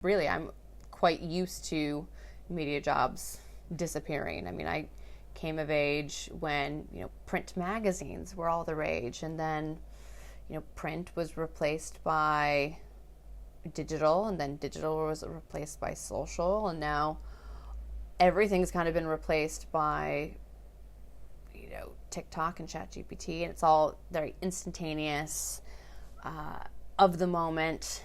Really, I'm quite used to media jobs disappearing. I mean, I came of age when, print magazines were all the rage, and then, print was replaced by digital, and then digital was replaced by social, and now everything's kind of been replaced by, TikTok and ChatGPT, and it's all very instantaneous, of the moment.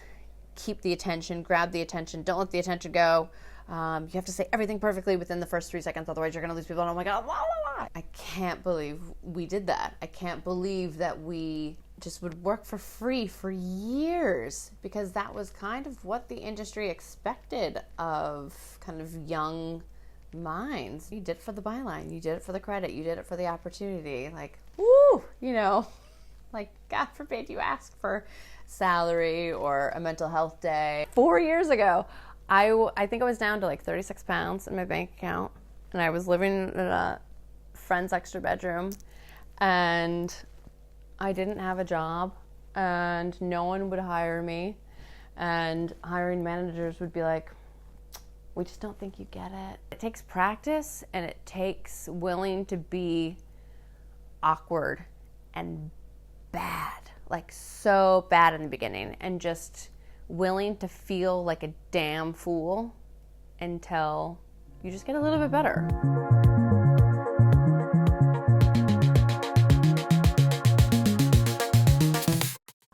Keep the attention, grab the attention, don't let the attention go. You have to say everything perfectly within the first 3 seconds, otherwise you're going to lose people. And oh my God, blah, blah, blah. I can't believe we did that. I can't believe that we just would work for free for years, because that was kind of what the industry expected of kind of young minds. You did it for the byline, you did it for the credit, you did it for the opportunity. Like, woo, like God forbid you ask for salary or a mental health day. 4 years ago, I think I was down to like 36 pounds in my bank account, and I was living in a friend's extra bedroom, and I didn't have a job, and no one would hire me, and hiring managers would be like, we just don't think you get it. It takes practice, and it takes willing to be awkward and bad, like so bad in the beginning, and just willing to feel like a damn fool until you just get a little bit better.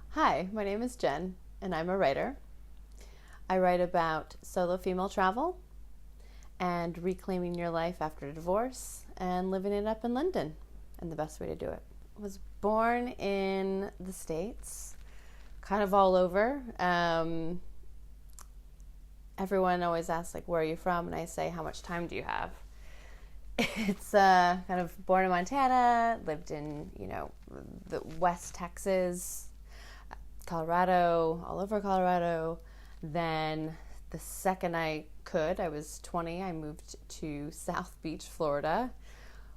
Hi, my name is Jen, and I'm a writer. I write about solo female travel and reclaiming your life after divorce and living it up in London, and the best way to do it. I was born in the States, kind of all over. Everyone always asks, like, where are you from? And I say, how much time do you have? It's kind of born in Montana, lived in, the West Texas, Colorado, all over Colorado. Then the second I was 20, I moved to South Beach, Florida,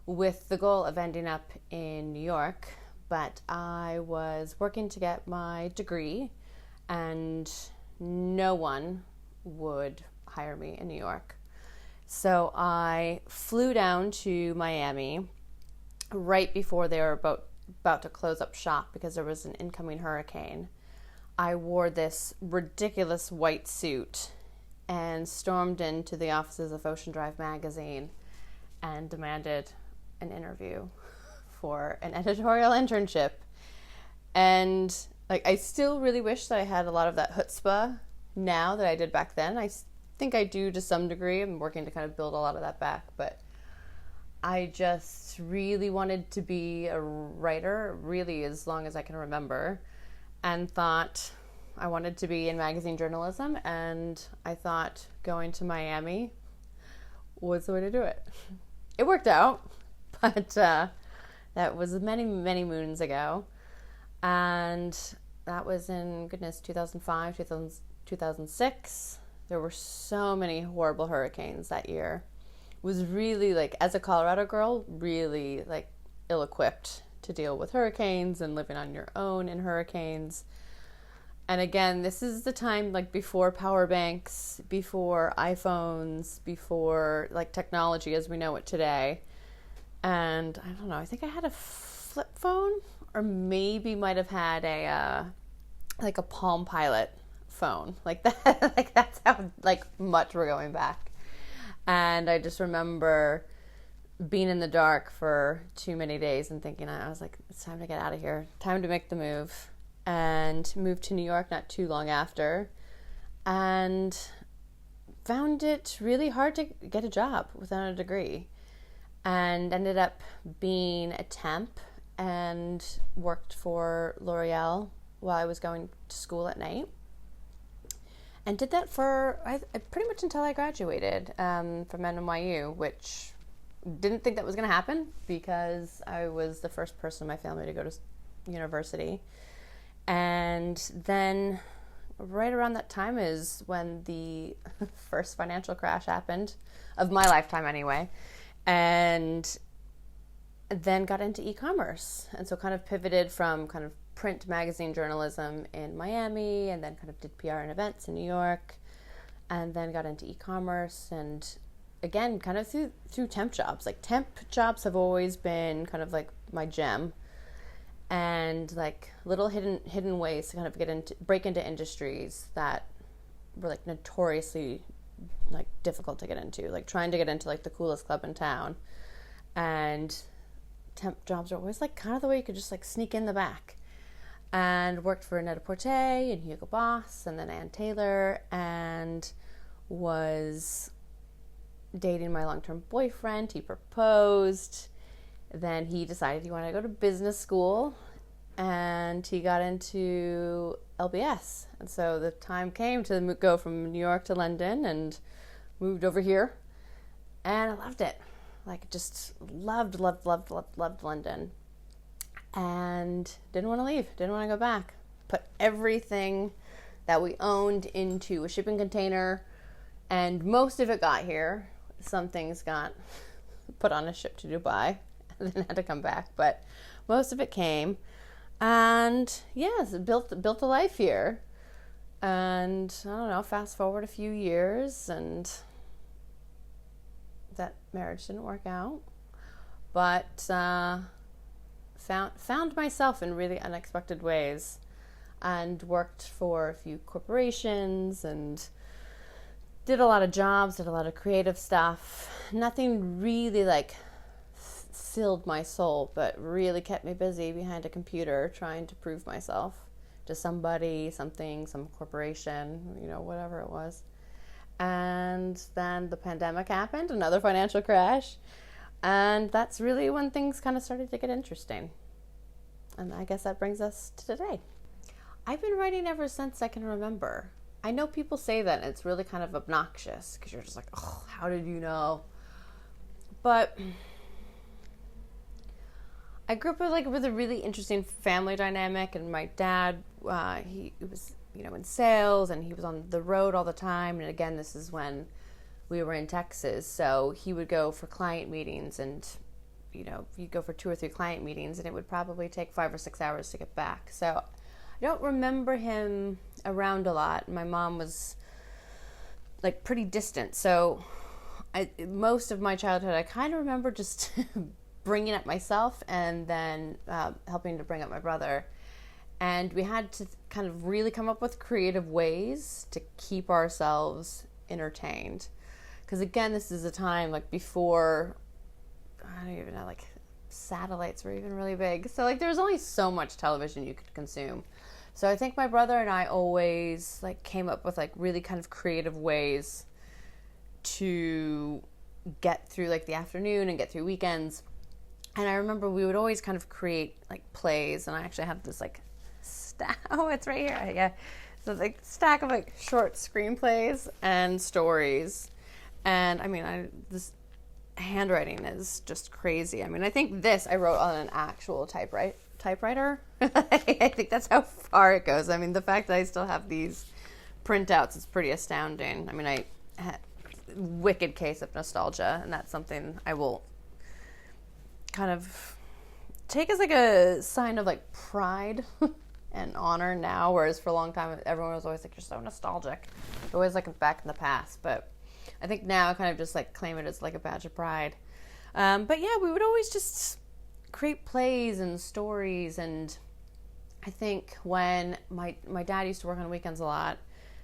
with the goal of ending up in New York. But I was working to get my degree, and no one would hire me in New York. So I flew down to Miami right before they were about to close up shop because there was an incoming hurricane. I wore this ridiculous white suit and stormed into the offices of Ocean Drive magazine and demanded an interview for an editorial internship. And I still really wish that I had a lot of that chutzpah now that I did back then. I think I do to some degree. I'm working to kind of build a lot of that back, but I just really wanted to be a writer, really as long as I can remember, and thought I wanted to be in magazine journalism, and I thought going to Miami was the way to do it. It worked out, but that was many, many moons ago, and that was in, 2005, 2006. There were so many horrible hurricanes that year. It was really, as a Colorado girl, really, ill-equipped to deal with hurricanes and living on your own in hurricanes. And again, this is the time, before power banks, before iPhones, before, technology as we know it today. And I don't know, I think I had a flip phone, or maybe might have had a Palm Pilot phone. That, that's how, much we're going back. And I just remember being in the dark for too many days and thinking, I was like, it's time to get out of here, time to make the move. And moved to New York not too long after, and found it really hard to get a job without a degree, and ended up being a temp and worked for L'Oreal while I was going to school at night, and did that for pretty much until I graduated from NYU, which didn't think that was going to happen because I was the first person in my family to go to university. And then right around that time is when the first financial crash happened, of my lifetime anyway, and then got into e-commerce. And so kind of pivoted from kind of print magazine journalism in Miami, and then kind of did PR and events in New York, and then got into e-commerce, and again, kind of through temp jobs. Like, temp jobs have always been kind of like my gem, and like little hidden ways to kind of break into industries that were like notoriously like difficult to get into, like trying to get into like the coolest club in town. And temp jobs are always like kind of the way you could just like sneak in the back. And worked for Net-a-Porter and Girlboss and then Ann Taylor, and was dating my long-term boyfriend. He proposed. Then he decided he wanted to go to business school, and he got into LBS. And so the time came to go from New York to London, and moved over here. And I loved it. Like, just loved London. And didn't want to leave, didn't want to go back. Put everything that we owned into a shipping container, and most of it got here. Some things got put on a ship to Dubai and then had to come back, but most of it came. And yes, built a life here. And I don't know, fast forward a few years, and that marriage didn't work out. But found myself in really unexpected ways, and worked for a few corporations, and did a lot of jobs, did a lot of creative stuff. Nothing really like filled my soul, but really kept me busy behind a computer trying to prove myself to somebody, something, some corporation, whatever it was. And then the pandemic happened, another financial crash. And that's really when things kind of started to get interesting. And I guess that brings us to today. I've been writing ever since I can remember. I know people say that, and it's really kind of obnoxious because you're just like, oh, how did you know? But I grew up with a really interesting family dynamic, and my dad, he was, in sales, and he was on the road all the time. And again, this is when we were in Texas, so he would go for client meetings, and you'd go for 2 or 3 client meetings, and it would probably take 5 or 6 hours to get back. So I don't remember him around a lot. My mom was like pretty distant, so most of my childhood I kind of remember just bringing up myself, and then helping to bring up my brother. And we had to kind of really come up with creative ways to keep ourselves entertained. Because again, this is a time like before, I don't even know, like satellites were even really big. So like there was only so much television you could consume. So I think my brother and I always like came up with like really kind of creative ways to get through like the afternoon and get through weekends. And I remember we would always kind of create like plays, and I actually have this like oh, it's right here. Yeah. So like stack of like short screenplays and stories. And I mean, this handwriting is just crazy. I mean, I think this I wrote on an actual typewriter. I think that's how far it goes. I mean, the fact that I still have these printouts is pretty astounding. I mean, I had a wicked case of nostalgia, and that's something I will kind of take as like a sign of like pride and honor now, whereas for a long time everyone was always like, you're so nostalgic, always like back in the past. But I think now I kind of just like claim it as like a badge of pride. But yeah, we would always just create plays and stories. And I think when my dad used to work on weekends a lot,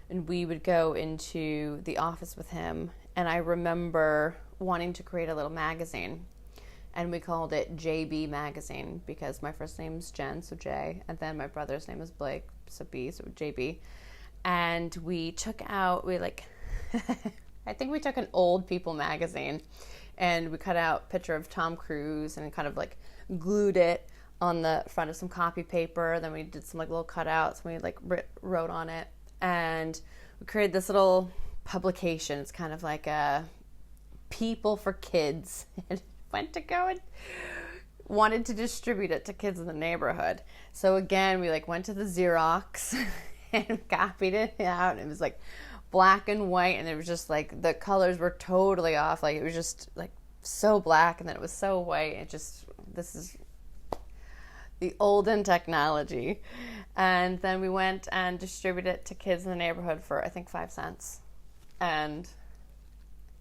and we would go into the office with him, and I remember wanting to create a little magazine, and we called it JB Magazine because my first name's Jen, so J, and then my brother's name is Blake, so B, so JB. And we I think we took an old People magazine, and we cut out a picture of Tom Cruise and kind of like glued it on the front of some copy paper. Then we did some like little cutouts, and we like wrote on it, and we created this little publication. It's kind of like a People for kids, and went to go and wanted to distribute it to kids in the neighborhood. So again, we like went to the Xerox and copied it out, and it was like black and white, and it was just like the colors were totally off. Like it was just like so black, and then it was so white. This is the olden technology. And then we went and distributed it to kids in the neighborhood for I think 5 cents. and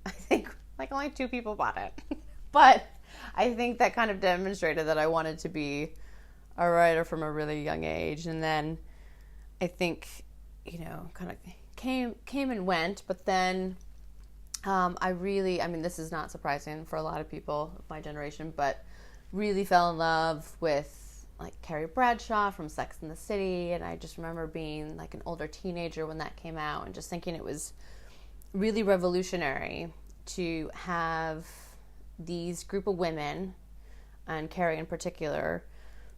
I think like only 2 people bought it. But I think that kind of demonstrated that I wanted to be a writer from a really young age. And then I think, kind of came and went. But then this is not surprising for a lot of people of my generation, but really fell in love with like Carrie Bradshaw from Sex and the City. And I just remember being like an older teenager when that came out and just thinking it was really revolutionary to have these group of women, and Carrie in particular,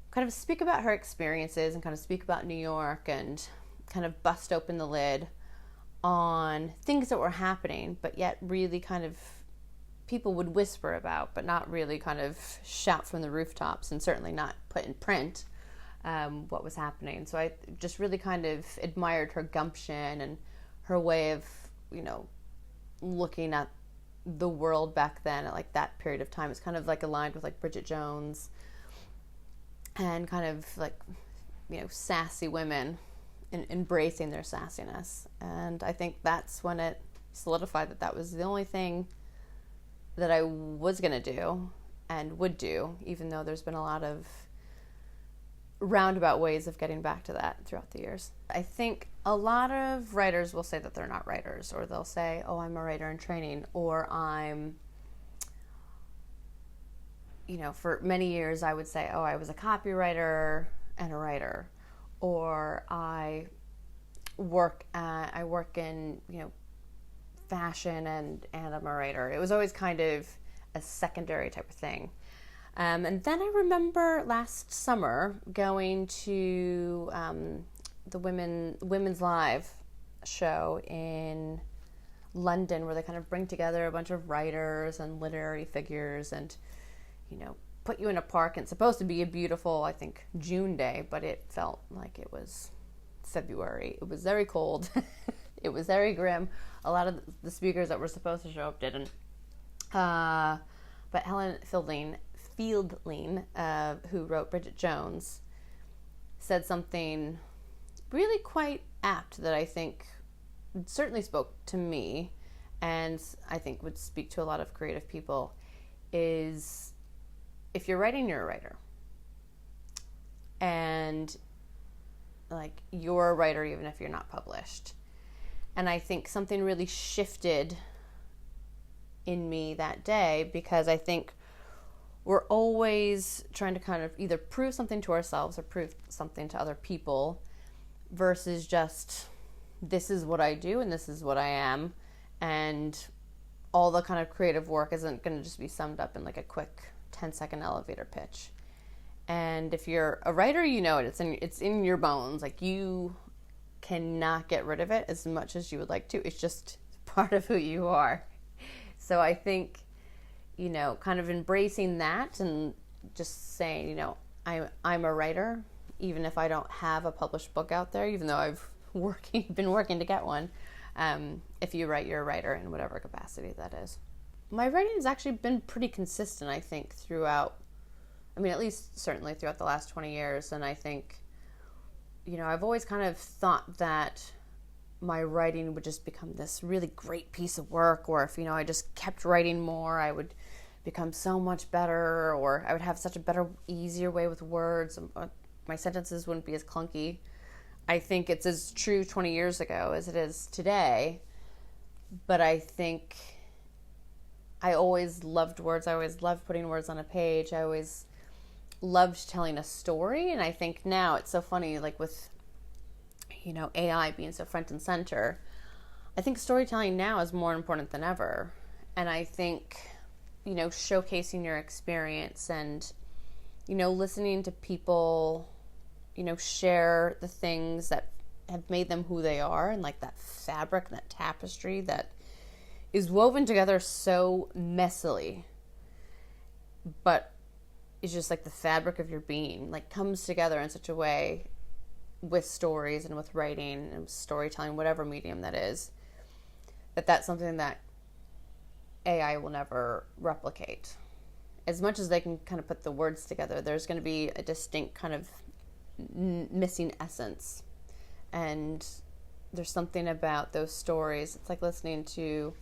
kind of speak about her experiences and kind of speak about New York and kind of bust open the lid on things that were happening, but yet really kind of people would whisper about, but not really kind of shout from the rooftops, and certainly not put in print what was happening. So I just really kind of admired her gumption and her way of, looking at the world back then at like that period of time. It's kind of like aligned with like Bridget Jones and kind of like, sassy women and embracing their sassiness. And I think that's when it solidified that was the only thing that I was going to do and would do, even though there's been a lot of roundabout ways of getting back to that throughout the years. I think a lot of writers will say that they're not writers, or they'll say, oh, I'm a writer in training, or I'm, for many years I would say, oh, I was a copywriter and a writer, or I work in, fashion and I'm a writer. It was always kind of a secondary type of thing. And then I remember last summer going to the Women's Live show in London, where they kind of bring together a bunch of writers and literary figures and, put you in a park. And it's supposed to be a beautiful, I think, June day, but it felt like it was February. It was very cold. It was very grim. A lot of the speakers that were supposed to show up didn't. But Helen Fielding, who wrote Bridget Jones, said something really quite apt that I think certainly spoke to me, and I think would speak to a lot of creative people, is if you're writing, you're a writer. And like, you're a writer even if you're not published. And I think something really shifted in me that day, because I think we're always trying to kind of either prove something to ourselves or prove something to other people, versus just, this is what I do and this is what I am, and all the kind of creative work isn't going to just be summed up in like a quick 10-second elevator pitch. And if you're a writer, it's in your bones. Like, you cannot get rid of it as much as you would like to. It's just part of who you are. So I think, kind of embracing that and just saying, I'm a writer, even if I don't have a published book out there, even though I've been working to get one. If you write, you're a writer in whatever capacity that is. My writing has actually been pretty consistent, I think, throughout, at least certainly throughout the last 20 years. And I think, I've always kind of thought that my writing would just become this really great piece of work, or if, I just kept writing more, I would become so much better, or I would have such a better, easier way with words. My sentences wouldn't be as clunky. I think it's as true 20 years ago as it is today. But I think I always loved words. I always loved putting words on a page. I always loved telling a story. And I think now it's so funny, like with, AI being so front and center, I think storytelling now is more important than ever. And I think, showcasing your experience and, listening to people, share the things that have made them who they are, and like that fabric, that tapestry that is woven together so messily, but it's just like the fabric of your being, like comes together in such a way with stories and with writing and storytelling, whatever medium that is, that's something that AI will never replicate. As much as they can kind of put the words together, there's going to be a distinct kind of missing essence. And there's something about those stories. It's like listening to,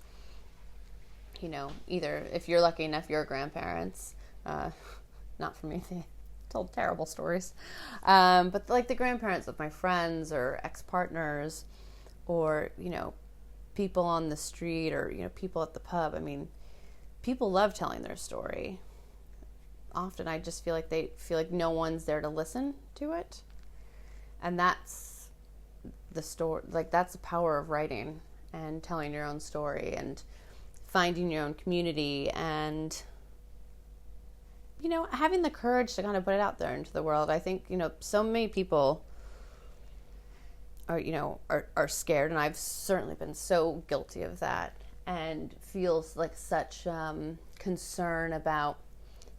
either, if you're lucky enough, your grandparents, not for me, they told terrible stories, but like the grandparents of my friends or ex-partners, or, people on the street, or, people at the pub. I mean, people love telling their story. Often I just feel like they feel like no one's there to listen to it. And that's the story, like that's the power of writing and telling your own story and finding your own community and, having the courage to kind of put it out there into the world. I think, so many people are scared, and I've certainly been so guilty of that, and feels like such concern about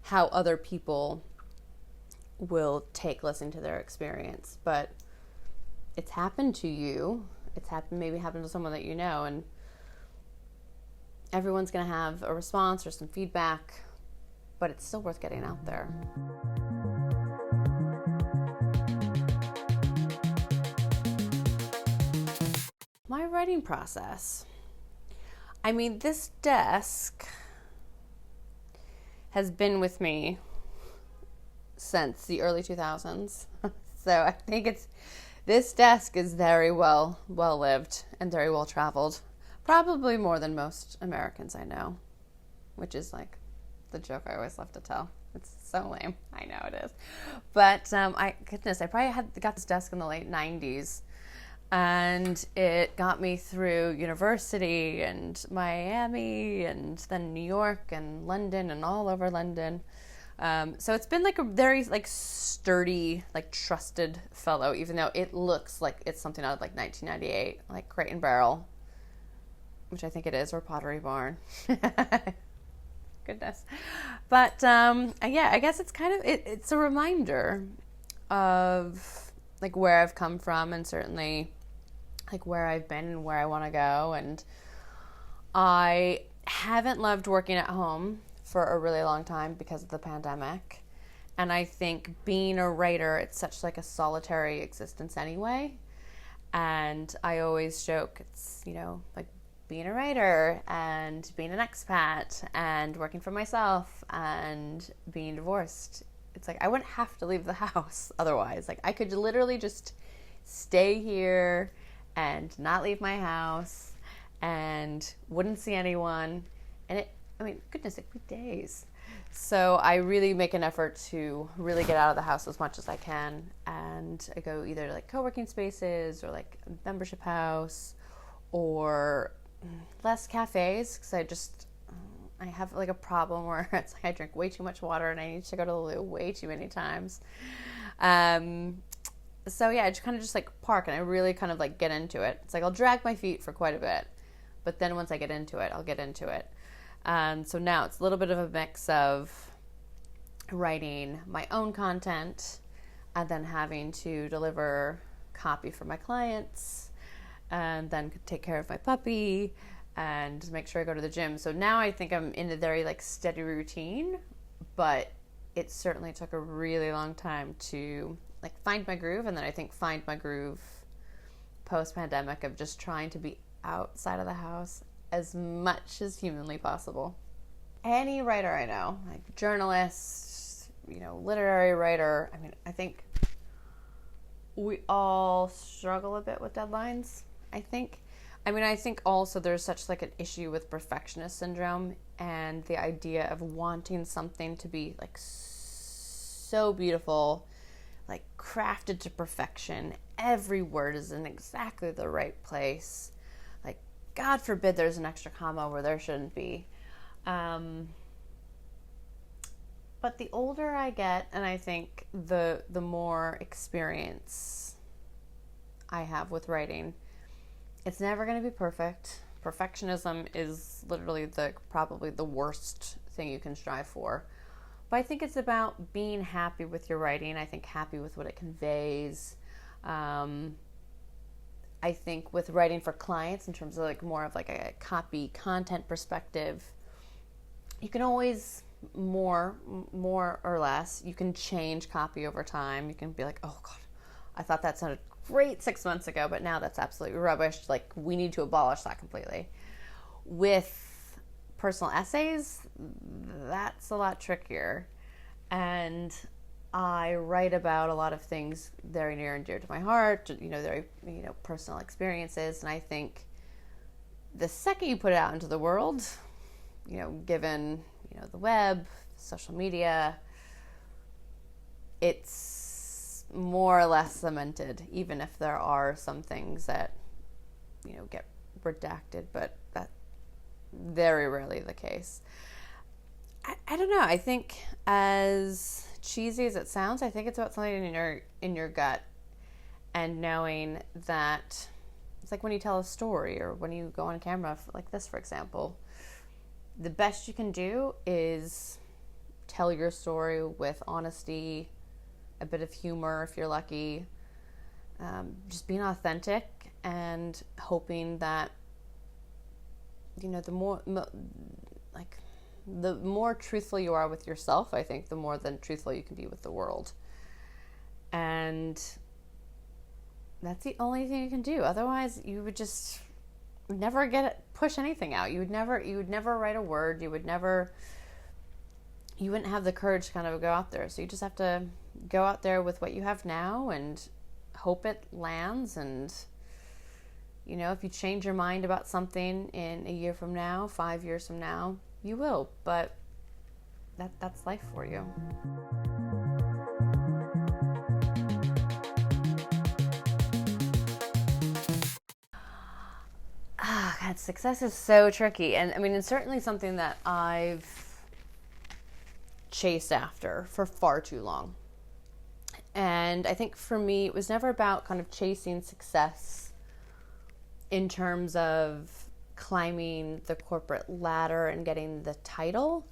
how other people will take listening to their experience. But it's happened to you. It's maybe happened to someone that you know, and everyone's going to have a response or some feedback, but it's still worth getting out there. My writing process. I mean, this desk has been with me since the early 2000s. So I think this desk is very well lived and very well traveled. Probably more than most Americans I know, which is like the joke I always love to tell. It's so lame. I know it is. But I probably got this desk in the late 90s. And it got me through university and Miami and then New York and London and all over London. So it's been like a very like sturdy, like trusted fellow, even though it looks like it's something out of like 1998, like Crate and Barrel, which I think it is, or Pottery Barn. Goodness. But yeah, I guess it's kind of, it's a reminder of like where I've come from, and certainly like where I've been and where I want to go. And I haven't loved working at home for a really long time because of the pandemic. And I think being a writer, it's such like a solitary existence anyway. And I always joke, it's, like being a writer and being an expat and working for myself and being divorced. It's like I wouldn't have to leave the house otherwise. Like I could literally just stay here and not leave my house and wouldn't see anyone. And goodness, it could be days. So I really make an effort to really get out of the house as much as I can. And I go either to like co-working spaces or like a membership house or less cafes, because I have like a problem where it's like I drink way too much water and I need to go to the loo way too many times. So yeah, I just kind of just like park, and I really kind of like get into it. It's like I'll drag my feet for quite a bit, but then once I get into it, I'll get into it. So now it's a little bit of a mix of writing my own content and then having to deliver copy for my clients and then take care of my puppy and make sure I go to the gym. So now I think I'm in a very like steady routine, but it certainly took a really long time to like find my groove. And then I think find my groove post-pandemic of just trying to be outside of the house as much as humanly possible. Any writer I know, like journalist, literary writer, I think we all struggle a bit with deadlines, I think also there's such like an issue with perfectionist syndrome and the idea of wanting something to be like so beautiful, like crafted to perfection. Every word is in exactly the right place. Like, God forbid there's an extra comma where there shouldn't be. But the older I get, and I think the more experience I have with writing, it's never going to be perfect. Perfectionism is literally probably the worst thing you can strive for. But I think it's about being happy with your writing. I think happy with what it conveys. I think with writing for clients, in terms of like more of like a copy content perspective, you can always more or less, you can change copy over time. You can be like, oh God, I thought that sounded great 6 months ago, but now that's absolutely rubbish. Like, we need to abolish that completely. With personal essays, that's a lot trickier. And I write about a lot of things very near and dear to my heart, very, personal experiences. And I think the second you put it out into the world, given, the web, social media, it's more or less cemented, even if there are some things that, get redacted, but that's very rarely the case. I don't know. I think, as cheesy as it sounds, I think it's about something in your gut, and knowing that it's like when you tell a story, or when you go on camera, like this, for example. The best you can do is tell your story with honesty, a bit of humor if you're lucky, just being authentic, and hoping that, the more truthful you are with yourself, I think, the more than truthful you can be with the world. And that's the only thing you can do. Otherwise, you would just never push anything out. You would never write a word. You wouldn't have the courage to kind of go out there. So you just have to go out there with what you have now and hope it lands. And, if you change your mind about something in a year from now, 5 years from now, you will. But that's life for you. God, success is so tricky. And it's certainly something that I've chased after for far too long. And I think for me, it was never about kind of chasing success in terms of climbing the corporate ladder and getting the title.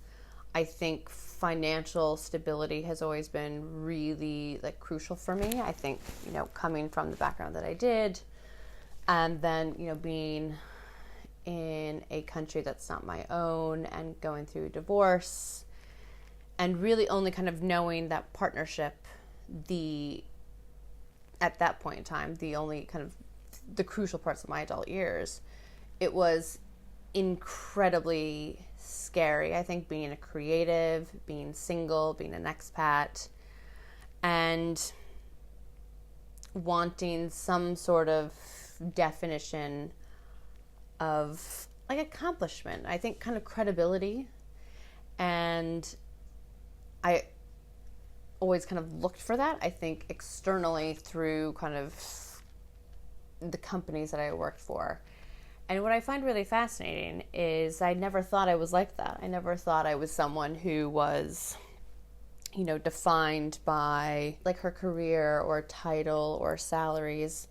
I think financial stability has always been really crucial for me. I think, coming from the background that I did, and then, being in a country that's not my own, and going through a divorce, and really only kind of knowing that partnership, at that point in time, the only kind of the crucial parts of my adult years, it was incredibly scary. I think being a creative, being single, being an expat, and wanting some sort of definition of accomplishment. I think kind of credibility. And I always kind of looked for that, I think, externally through kind of the companies that I worked for. And what I find really fascinating is I never thought I was like that. I never thought I was someone who was, defined by her career or title or salaries.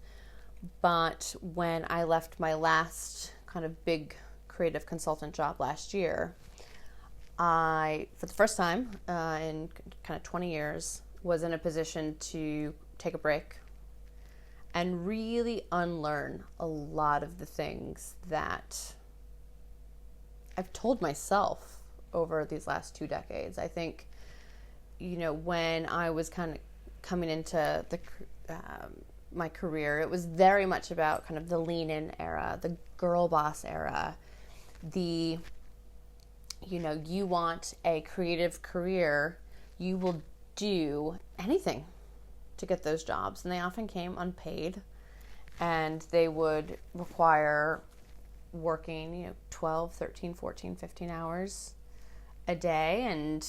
But when I left my last kind of big creative consultant job last year, I, for the first time in kind of 20 years, was in a position to take a break and really unlearn a lot of the things that I've told myself over these last 2 decades. I think, when I was kind of coming into my career, it was very much about kind of the lean-in era, the Girlboss era, you want a creative career, you will do anything to get those jobs. And they often came unpaid, and they would require working, 12, 13, 14, 15 hours a day, and,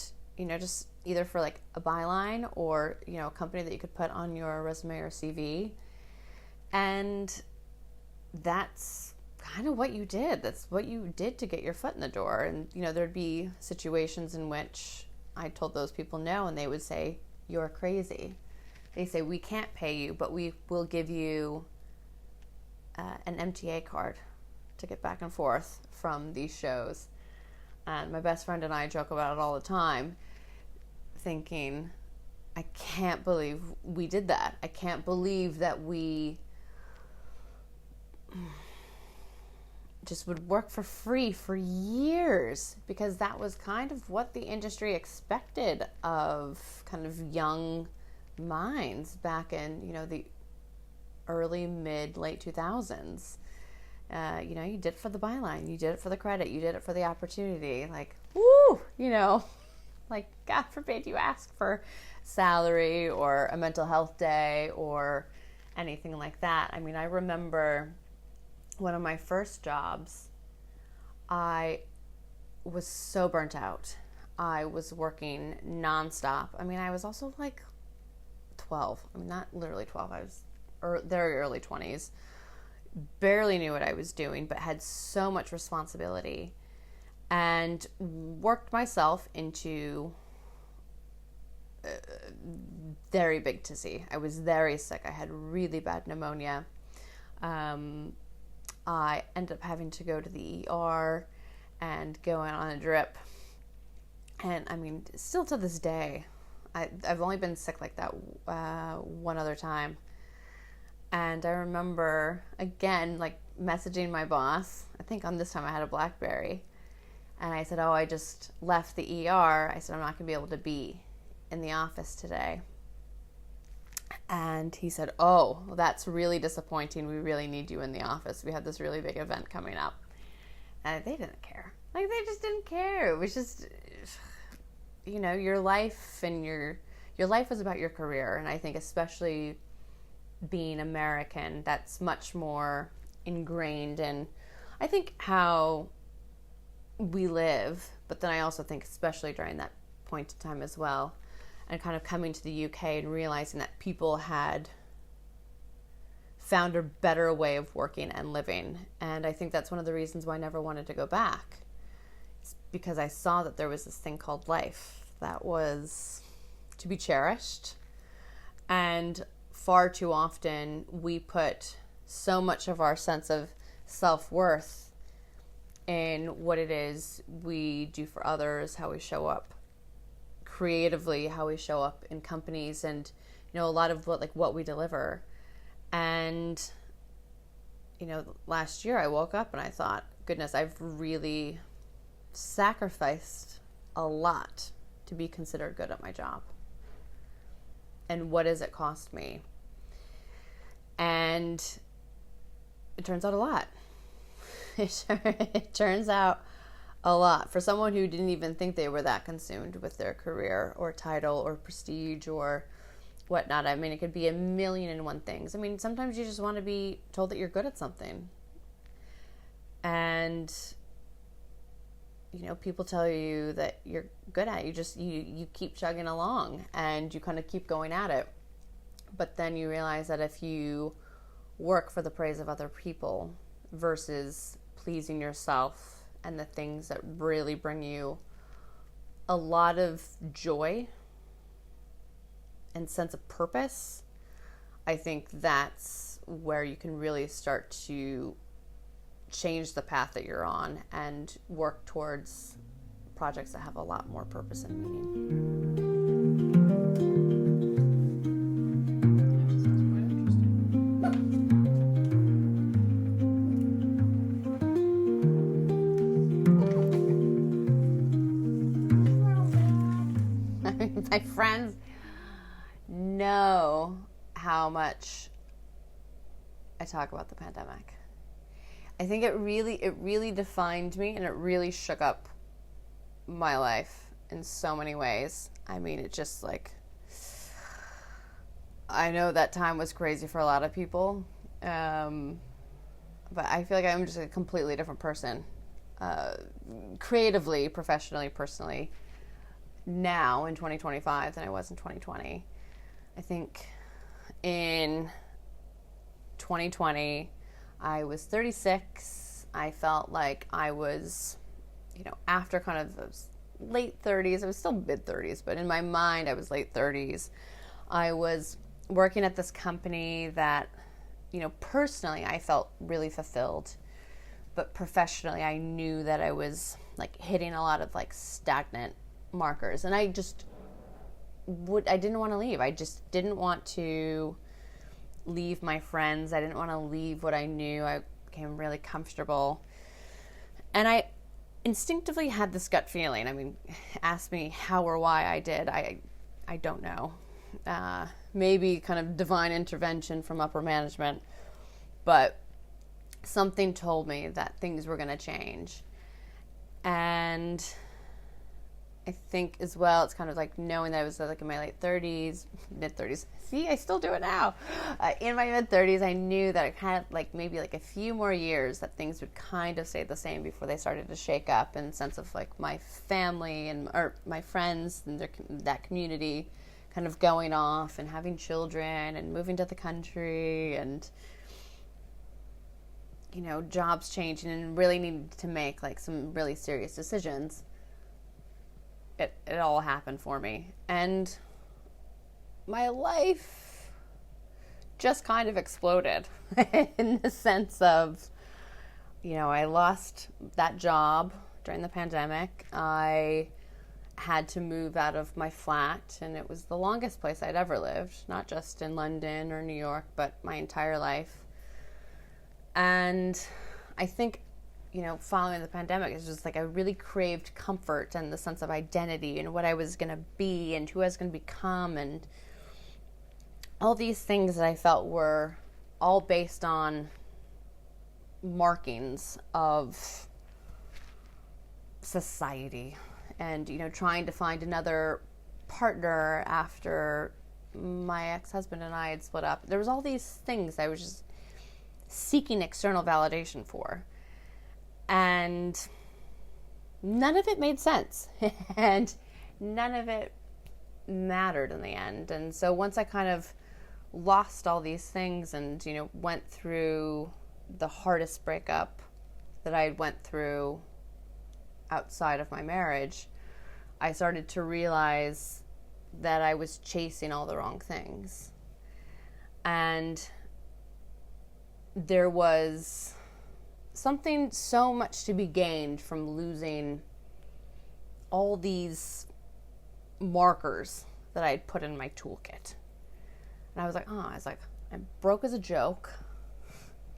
just either for a byline or, a company that you could put on your resume or CV. And that's kind of what you did. That's what you did to get your foot in the door. And, there'd be situations in which I told those people no, and they would say, "You're crazy." They say, "We can't pay you, but we will give you an MTA card to get back and forth from these shows." And my best friend and I joke about it all the time, thinking, I can't believe we did that. I can't believe that we just would work for free for years, because that was kind of what the industry expected of kind of young minds back in, the early, mid, late 2000s. You know, you did it for the byline, you did it for the credit, you did it for the opportunity. Like, woo, you know, like, God forbid you ask for salary or a mental health day or anything like that. I mean, I remember one of my first jobs, I was so burnt out. I was working nonstop. I mean, I was also like 12. I mean, not literally 12. I was very early 20s. Barely knew what I was doing, but had so much responsibility and worked myself into very big tizzy. I was very sick. I had really bad pneumonia. I ended up having to go to the ER and go on a drip. And I mean, still to this day, I've only been sick like that one other time. And I remember, again, like messaging my boss. I think on this time I had a BlackBerry. And I said, oh, I just left the ER. I said, I'm not going to be able to be in the office today. And he said, oh, well, that's really disappointing. We really need you in the office. We have this really big event coming up. And they didn't care. Like, they just didn't care. It was just, you know, your life and your life was about your career. And I think especially being American, that's much more ingrained in, I think, how we live. But then I also think, especially during that point in time as well, and kind of coming to the UK and realizing that people had found a better way of working and living. And I think that's one of the reasons why I never wanted to go back. It's because I saw that there was this thing called life that was to be cherished. And far too often we put so much of our sense of self-worth in what it is we do for others, how we show up creatively, how we show up in companies, and, you know, a lot of what we deliver. And, you know, last year I woke up and I thought, goodness, I've really sacrificed a lot to be considered good at my job. And what does it cost me? And it turns out a lot. It turns out a lot for someone who didn't even think they were that consumed with their career or title or prestige or whatnot. I mean, it could be a million and one things. I mean, sometimes you just want to be told that you're good at something. And, you know, people tell you that you're good at it. You keep chugging along and you kind of keep going at it. But then you realize that if you work for the praise of other people versus pleasing yourself and the things that really bring you a lot of joy and sense of purpose, I think that's where you can really start to change the path that you're on and work towards projects that have a lot more purpose and meaning. My friends know how much I talk about the pandemic. I think it really defined me, and it really shook up my life in so many ways. I mean, it just like, I know that time was crazy for a lot of people, but I feel like I'm just a completely different person, creatively, professionally, personally, now in 2025 than I was in 2020. I think in 2020, I was 36. I felt like I was, you know, after kind of those late 30s. I was still mid 30s, but in my mind, I was late 30s. I was working at this company that, you know, personally, I felt really fulfilled. But professionally, I knew that I was like hitting a lot of like stagnant markers, and I didn't want to leave. I just didn't want to leave my friends. I didn't want to leave what I knew. I became really comfortable, and I instinctively had this gut feeling. I mean, ask me how or why I did. I don't know. maybe kind of divine intervention from upper management, but something told me that things were going to change. And I think as well, it's kind of like knowing that I was like in my late 30s, mid 30s. See, I still do it now. In my mid 30s, I knew that I had like maybe like a few more years that things would kind of stay the same before they started to shake up, in the sense of like my family or my friends and that community kind of going off and having children and moving to the country and, you know, jobs changing and really needing to make like some really serious decisions. It all happened for me. And my life just kind of exploded in the sense of, you know, I lost that job during the pandemic. I had to move out of my flat, and it was the longest place I'd ever lived, not just in London or New York, but my entire life. And I think, you know, following the pandemic, it's just like I really craved comfort and the sense of identity and what I was going to be and who I was going to become, and all these things that I felt were all based on markings of society. And, you know, trying to find another partner after my ex-husband and I had split up. There was all these things I was just seeking external validation for. And none of it made sense. And none of it mattered in the end. And so once I kind of lost all these things and, you know, went through the hardest breakup that I went through outside of my marriage, I started to realize that I was chasing all the wrong things. And there was something so much to be gained from losing all these markers that I had put in my toolkit. And I was like, I'm broke as a joke.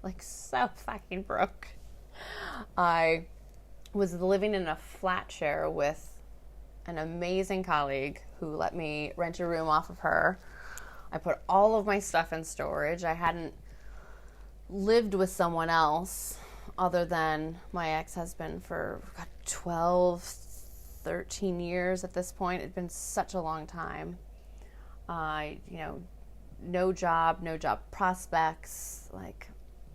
Like, so fucking broke. I was living in a flat share with an amazing colleague who let me rent a room off of her. I put all of my stuff in storage. I hadn't lived with someone else other than my ex-husband for 12, 13 years at this point. It'd been such a long time. You know, no job prospects, like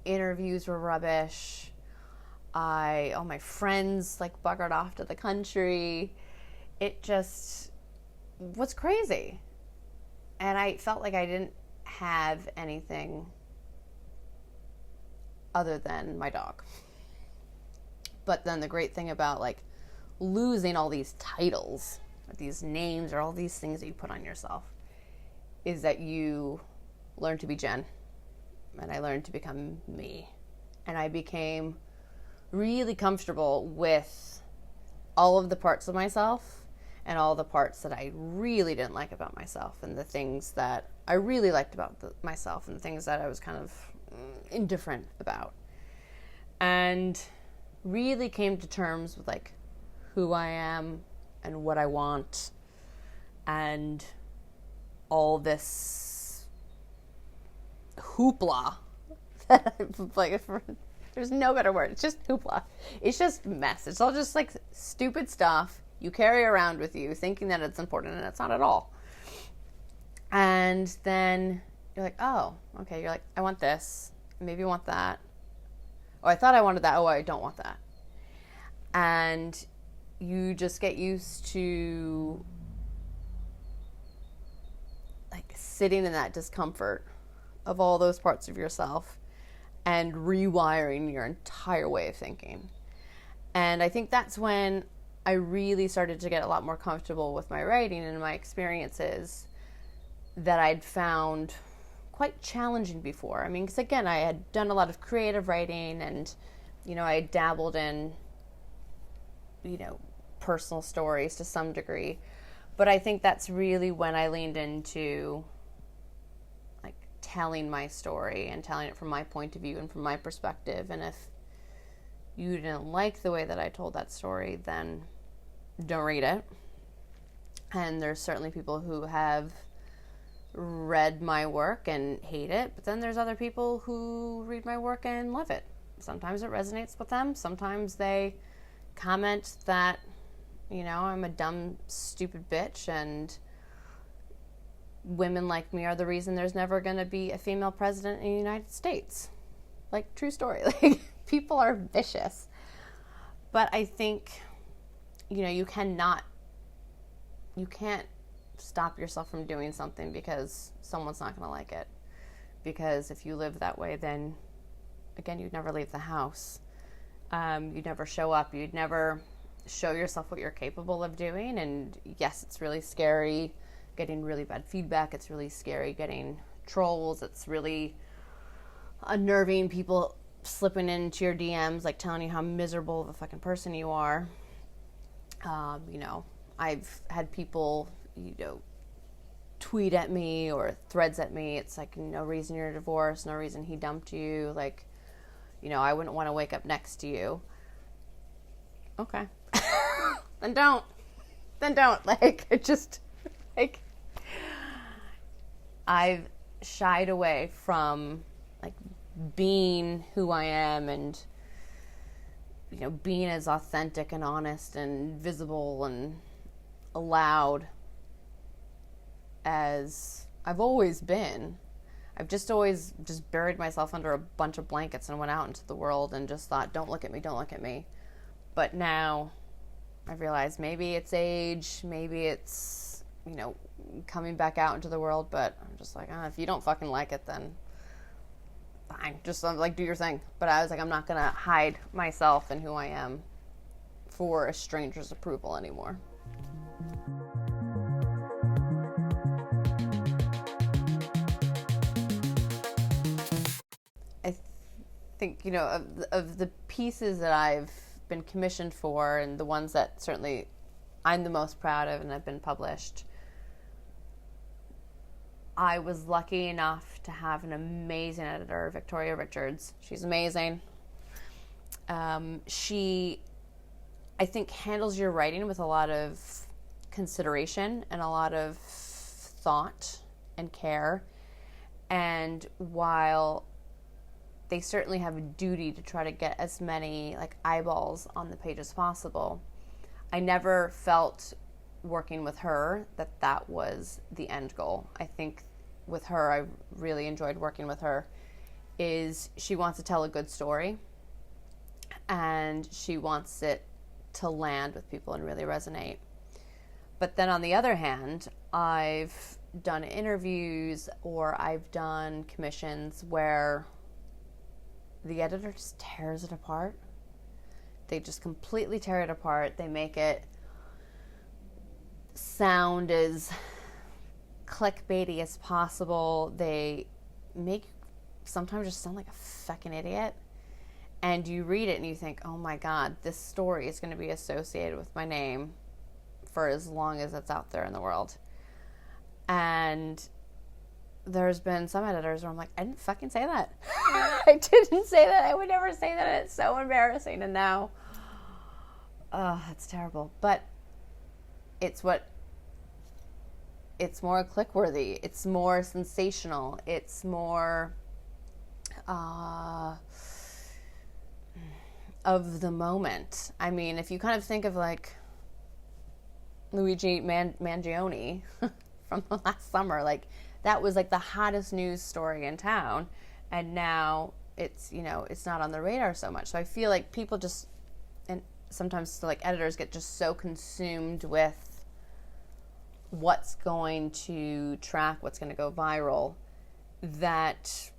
interviews were rubbish. All my friends like buggered off to the country. It just was crazy. And I felt like I didn't have anything other than my dog. But then the great thing about like losing all these titles, or these names, or all these things that you put on yourself, is that you learn to be Jen. And I learned to become me. And I became really comfortable with all of the parts of myself and all the parts that I really didn't like about myself, and the things that I really liked about myself, and the things that I was kind of indifferent about. And really came to terms with like who I am and what I want, and all this hoopla. Like, there's no better word. It's just hoopla. It's just mess. It's all just like stupid stuff you carry around with you thinking that it's important, and it's not at all. And then you're like, oh, okay. You're like, I want this. Maybe I want that. Oh, I thought I wanted that. Oh, I don't want that. And you just get used to like sitting in that discomfort of all those parts of yourself and rewiring your entire way of thinking. And I think that's when I really started to get a lot more comfortable with my writing and my experiences that I'd found quite challenging before. I mean, because again, I had done a lot of creative writing, and, you know, I dabbled in, you know, personal stories to some degree. But I think that's really when I leaned into like telling my story and telling it from my point of view and from my perspective. And if you didn't like the way that I told that story, then don't read it. And there's certainly people who have read my work and hate it, but then there's other people who read my work and love it. Sometimes it resonates with them. Sometimes they comment that, I'm a dumb, stupid bitch, and women like me are the reason there's never going to be a female president in the United States. Like, true story. Like, people are vicious. But I think, you can't stop yourself from doing something because someone's not going to like it. Because if you live that way, then, again, you'd never leave the house. You'd never show up. You'd never show yourself what you're capable of doing. And yes, it's really scary getting really bad feedback. It's really scary getting trolls. It's really unnerving, people slipping into your DMs, like telling you how miserable of a fucking person you are. I've had people, tweet at me or threads at me. It's like, no reason you're divorced, no reason he dumped you. Like, I wouldn't want to wake up next to you. Okay. Then don't. Like, it just, like, I've shied away from, like, being who I am and, being as authentic and honest and visible and loud as I've always been. I've just always just buried myself under a bunch of blankets and went out into the world and just thought, don't look at me. But now I've realized maybe it's age, maybe it's, coming back out into the world, but I'm just like, if you don't fucking like it, then fine. Just like, do your thing. But I was like, I'm not going to hide myself and who I am for a stranger's approval anymore. I think, of the pieces that I've been commissioned for and the ones that certainly I'm the most proud of and have been published, I was lucky enough to have an amazing editor, Victoria Richards. She's amazing. She, I think, handles your writing with a lot of consideration and a lot of thought and care. And while they certainly have a duty to try to get as many eyeballs on the page as possible, I never felt working with her that was the end goal. I think with her, I really enjoyed working with her, is she wants to tell a good story and she wants it to land with people and really resonate. But then on the other hand, I've done interviews or I've done commissions where the editor just tears it apart. They just completely tear it apart. They make it sound as clickbaity as possible. They make sometimes just sound like a fucking idiot. And you read it and you think, oh my God, this story is going to be associated with my name for as long as it's out there in the world. And there's been some editors where I'm like, I didn't fucking say that. I didn't say that. I would never say that. It's so embarrassing. And now, that's terrible. But it's more click-worthy. It's more sensational. It's more of the moment. I mean, if you kind of think of like Luigi Mangione from the last summer, like that was like the hottest news story in town, and now it's it's not on the radar so much. So I feel like people just, and sometimes like editors get just so consumed with what's going to track, what's going to go viral, that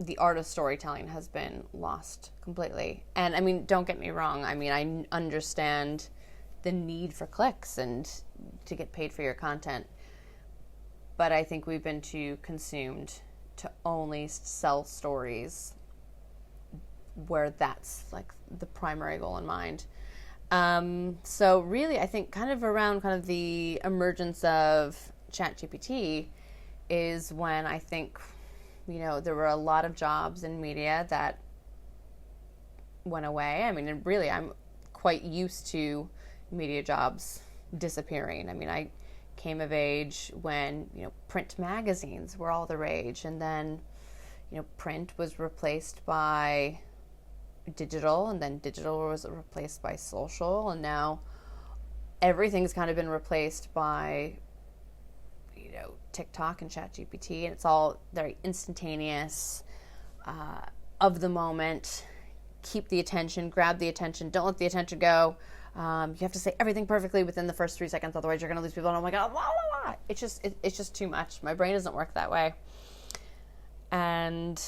the art of storytelling has been lost completely. And I mean, don't get me wrong. I mean, I understand the need for clicks and to get paid for your content. But I think we've been too consumed to only sell stories where that's like the primary goal in mind. So really, I think kind of around kind of the emergence of ChatGPT is when I think, there were a lot of jobs in media that went away. I mean, and really, I'm quite used to media jobs disappearing. I mean, I came of age when, print magazines were all the rage. And then, print was replaced by digital, and then digital was replaced by social. And now everything's kind of been replaced by, TikTok and ChatGPT. And it's all very instantaneous, of the moment. Keep the attention, grab the attention, don't let the attention go. You have to say everything perfectly within the first 3 seconds, otherwise you're going to lose people. And oh my God, blah, blah, blah. It's just too much. My brain doesn't work that way. And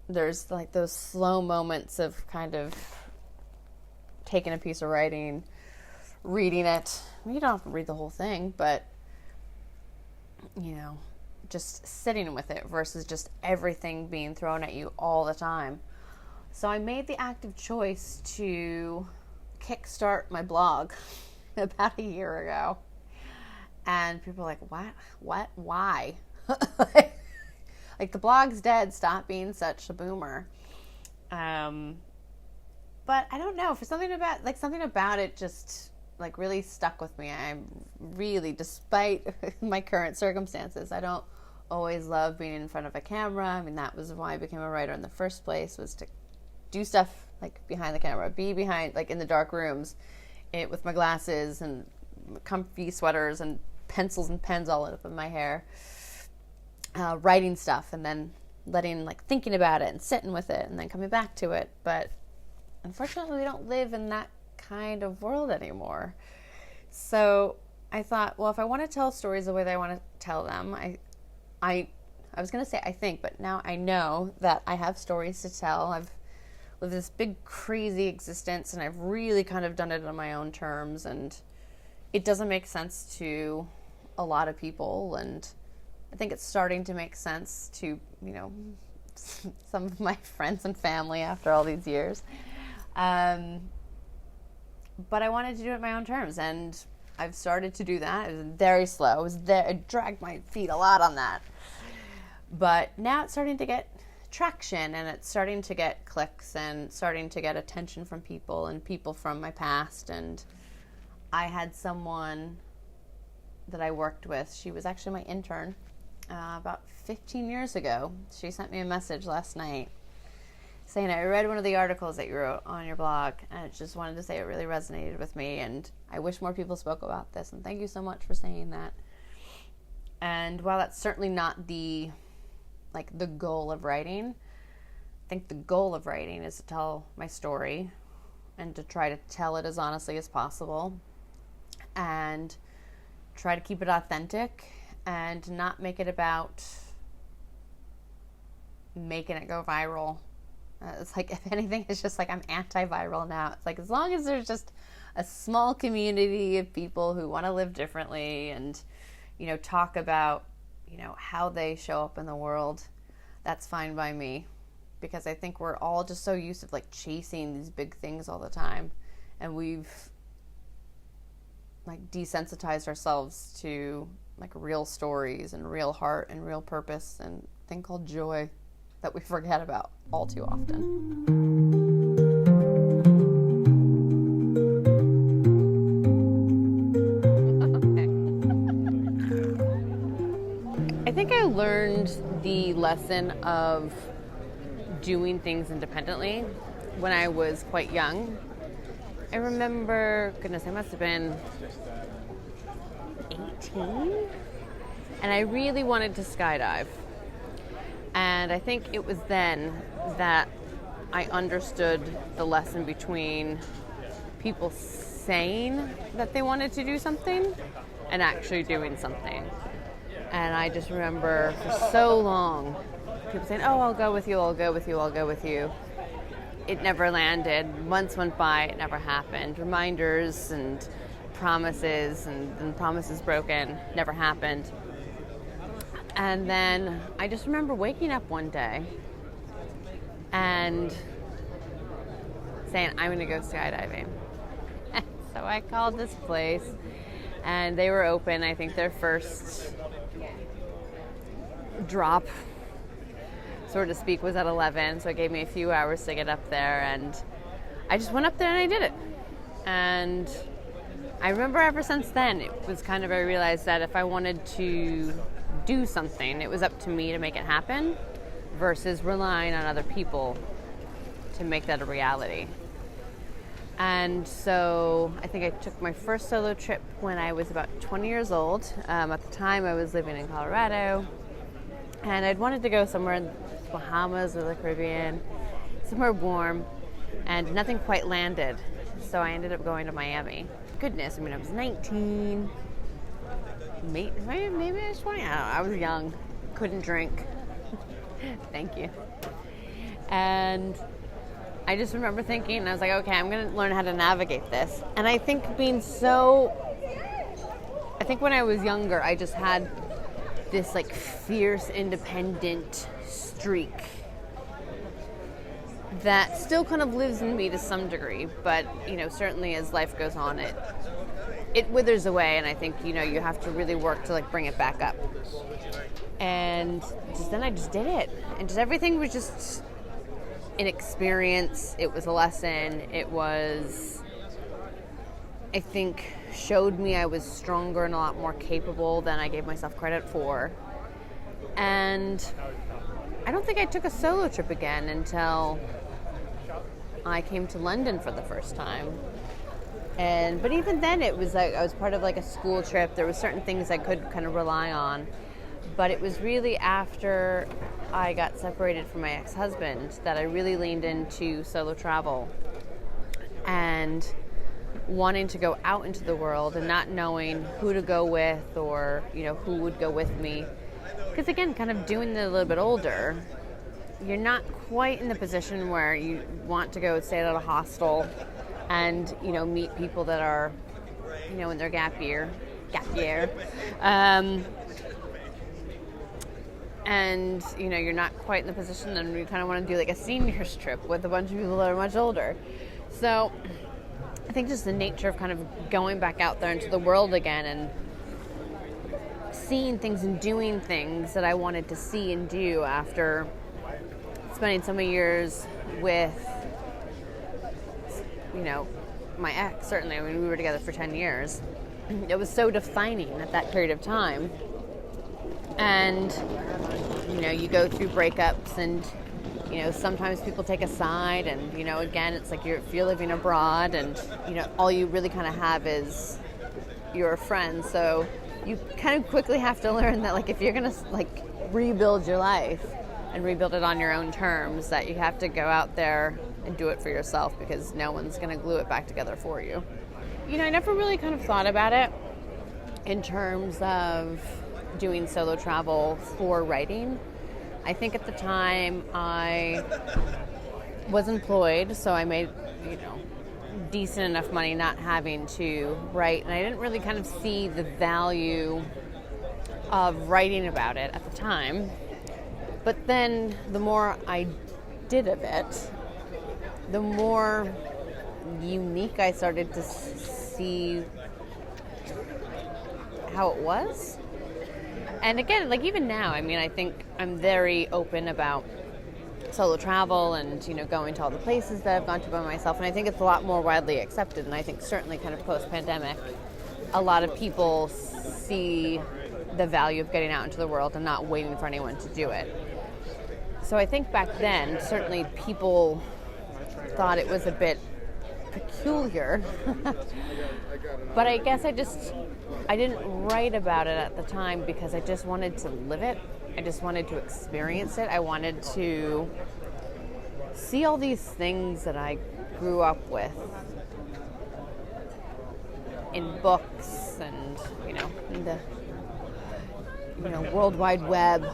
there's like those slow moments of kind of taking a piece of writing, reading it. You don't have to read the whole thing, but, just sitting with it versus just everything being thrown at you all the time. So I made the active choice to kickstart my blog about a year ago. And people are like, what, why? Like, the blog's dead, stop being such a boomer. But I don't know, for something about it just like really stuck with me. I'm really, despite my current circumstances, I don't always love being in front of a camera. I mean, that was why I became a writer in the first place, was to do stuff like behind the camera, be behind, like in the dark rooms, with my glasses and comfy sweaters and pencils and pens all up in my hair, writing stuff, and then thinking about it and sitting with it and then coming back to it. But unfortunately, we don't live in that kind of world anymore. So I thought, well, if I want to tell stories the way that I want to tell them, I was going to say I think, but now I know that I have stories to tell. I've lived this big, crazy existence, and I've really kind of done it on my own terms, and it doesn't make sense to a lot of people, and I think it's starting to make sense to, some of my friends and family after all these years. But I wanted to do it on my own terms, and I've started to do that. It was very slow. I dragged my feet a lot on that. But now it's starting to get traction, and it's starting to get clicks and starting to get attention from people and people from my past. And I had someone that I worked with. She was actually my intern about 15 years ago. She sent me a message last night saying, I read one of the articles that you wrote on your blog, and I just wanted to say it really resonated with me, and I wish more people spoke about this, and thank you so much for saying that. And while that's certainly not the goal of writing, I think the goal of writing is to tell my story and to try to tell it as honestly as possible and try to keep it authentic and not make it about making it go viral. It's like, if anything, it's just like I'm anti-viral now. It's like, as long as there's just a small community of people who want to live differently and, talk about, how they show up in the world, that's fine by me. Because I think we're all just so used to chasing these big things all the time. And we've desensitized ourselves to real stories and real heart and real purpose and a thing called joy that we forget about all too often. I think I learned the lesson of doing things independently when I was quite young. I remember, I must have been 18, and I really wanted to skydive. And I think it was then that I understood the lesson between people saying that they wanted to do something and actually doing something. And I just remember for so long, people saying, oh, I'll go with you, I'll go with you, I'll go with you. It never landed. Months went by, it never happened. Reminders and promises and promises broken, never happened. And then I just remember waking up one day and saying, I'm going to go skydiving. So I called this place, and they were open. I think their first drop, so to speak, was at 11. So it gave me a few hours to get up there. And I just went up there and I did it. And I remember ever since then, it was kind of, I realized that if I wanted to do something, it was up to me to make it happen versus relying on other people to make that a reality. And so I think I took my first solo trip when I was about 20 years old. At the time I was living in Colorado, and I'd wanted to go somewhere in the Bahamas or the Caribbean, somewhere warm, and nothing quite landed. So I ended up going to Miami. Goodness, I mean, I was 19, maybe I was 20, I don't know, I was young, couldn't drink. Thank you. And I just remember thinking, I was like, okay, I'm going to learn how to navigate this. And I think when I was younger, I just had this like fierce, independent streak that still kind of lives in me to some degree, but, you know, certainly as life goes on, it withers away, and I think, you know, you have to really work to like bring it back up. And then I just did it, and just everything was just an experience. It was a lesson. It was, I think, showed me I was stronger and a lot more capable than I gave myself credit for. And I don't think I took a solo trip again until I came to London for the first time. But even then, it was like I was part of like a school trip. There were certain things I could kind of rely on. But it was really after I got separated from my ex-husband that I really leaned into solo travel and wanting to go out into the world and not knowing who to go with or, you know, who would go with me. Because again, kind of doing it a little bit older, you're not quite in the position where you want to go stay at a hostel and, you know, meet people that are, you know, in their gap year. And, you know, you're not quite in the position, and you kind of want to do like a seniors trip with a bunch of people that are much older. So I think just the nature of kind of going back out there into the world again and seeing things and doing things that I wanted to see and do after spending so many years with, you know, my ex, certainly. I mean, we were together for 10 years. It was so defining at that period of time. And, you know, you go through breakups and, you know, sometimes people take a side and, you know, again, it's like if you're living abroad and, you know, all you really kind of have is your friends. So you kind of quickly have to learn that, like, if you're going to, like, rebuild your life and rebuild it on your own terms, that you have to go out there and do it for yourself because no one's going to glue it back together for you. You know, I never really kind of thought about it in terms of doing solo travel for writing. I think at the time I was employed, so I made, you know, decent enough money not having to write, and I didn't really kind of see the value of writing about it at the time. But then the more I did of it, the more unique I started to see how it was. And again, like even now, I mean, I think I'm very open about solo travel and, you know, going to all the places that I've gone to by myself. And I think it's a lot more widely accepted. And I think certainly kind of post-pandemic, a lot of people see the value of getting out into the world and not waiting for anyone to do it. So I think back then, certainly people thought it was a bit peculiar. But I guess I didn't write about it at the time because I just wanted to live it. I just wanted to experience it. I wanted to see all these things that I grew up with in books and, you know, in the, you know, World Wide Web,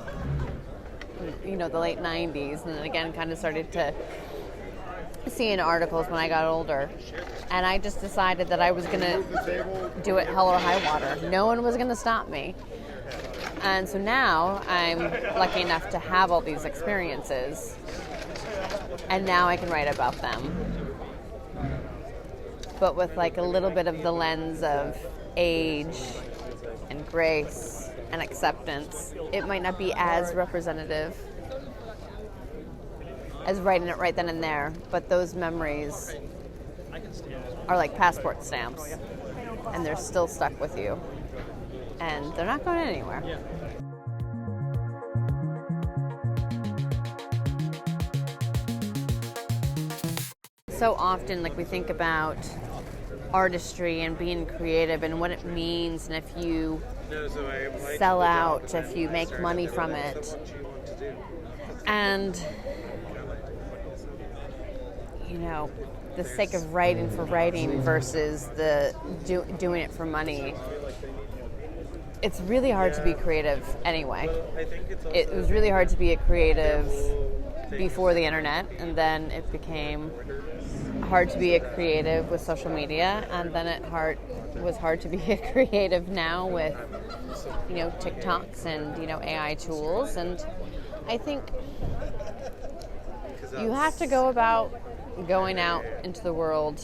you know, the late 90s, and then again kind of started to see in articles when I got older. And I just decided that I was going to do it hell or high water. No one was going to stop me. And so now I'm lucky enough to have all these experiences, and now I can write about them. But with like a little bit of the lens of age and grace and acceptance. It might not be as representative as writing it right then and there, but those memories are like passport stamps, and they're still stuck with you, and they're not going anywhere. So often, like, we think about artistry and being creative and what it means, and if you sell out, if you make money from it, and the sake of writing for writing versus the doing it for money. It's really hard to be creative anyway. It was really hard to be a creative before the internet, and then it became hard to be a creative with social media, and then it was hard to be a creative now with TikToks and AI tools. And I think you have to go about going out into the world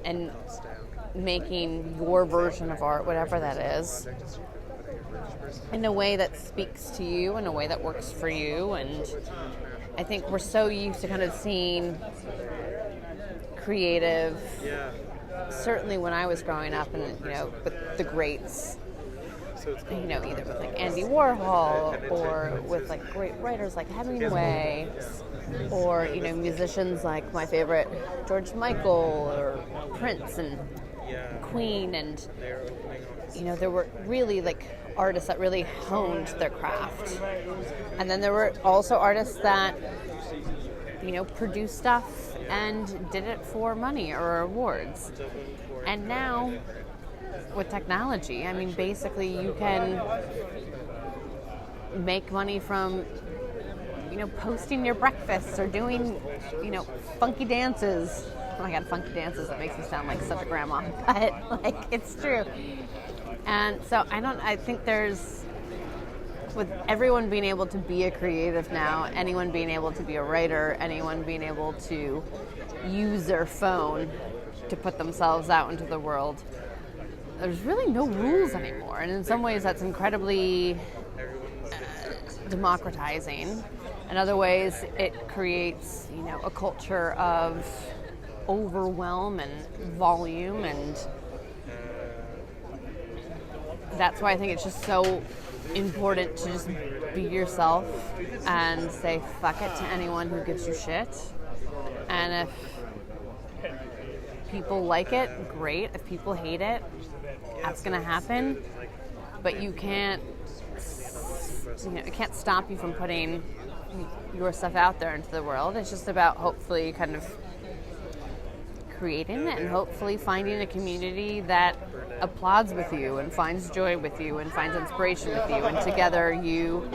and making your version of art, whatever that is, in a way that speaks to you, in a way that works for you. And I think we're so used to kind of seeing creative, certainly when I was growing up, and with the greats, either with like Andy Warhol or with like great writers like Hemingway, or musicians like my favorite George Michael or Prince and Queen, and there were really like artists that really honed their craft. And then there were also artists that produced stuff and did it for money or awards. And now with technology, I mean, basically you can make money from posting your breakfasts or doing funky dances. Oh my god, funky dances, that makes me sound like such a grandma, but like, it's true. And so I think there's, with everyone being able to be a creative now, anyone being able to be a writer, anyone being able to use their phone to put themselves out into the world, there's really no rules anymore. And in some ways that's incredibly democratizing. In other ways it creates, a culture of overwhelm and volume, and that's why I think it's just so important to just be yourself and say fuck it to anyone who gives you shit. And if people like it, great. If people hate it, that's gonna happen. But it can't stop you from putting your stuff out there into the world. It's just about hopefully kind of creating it and hopefully finding a community that applauds with you and finds joy with you and finds inspiration with you, and together you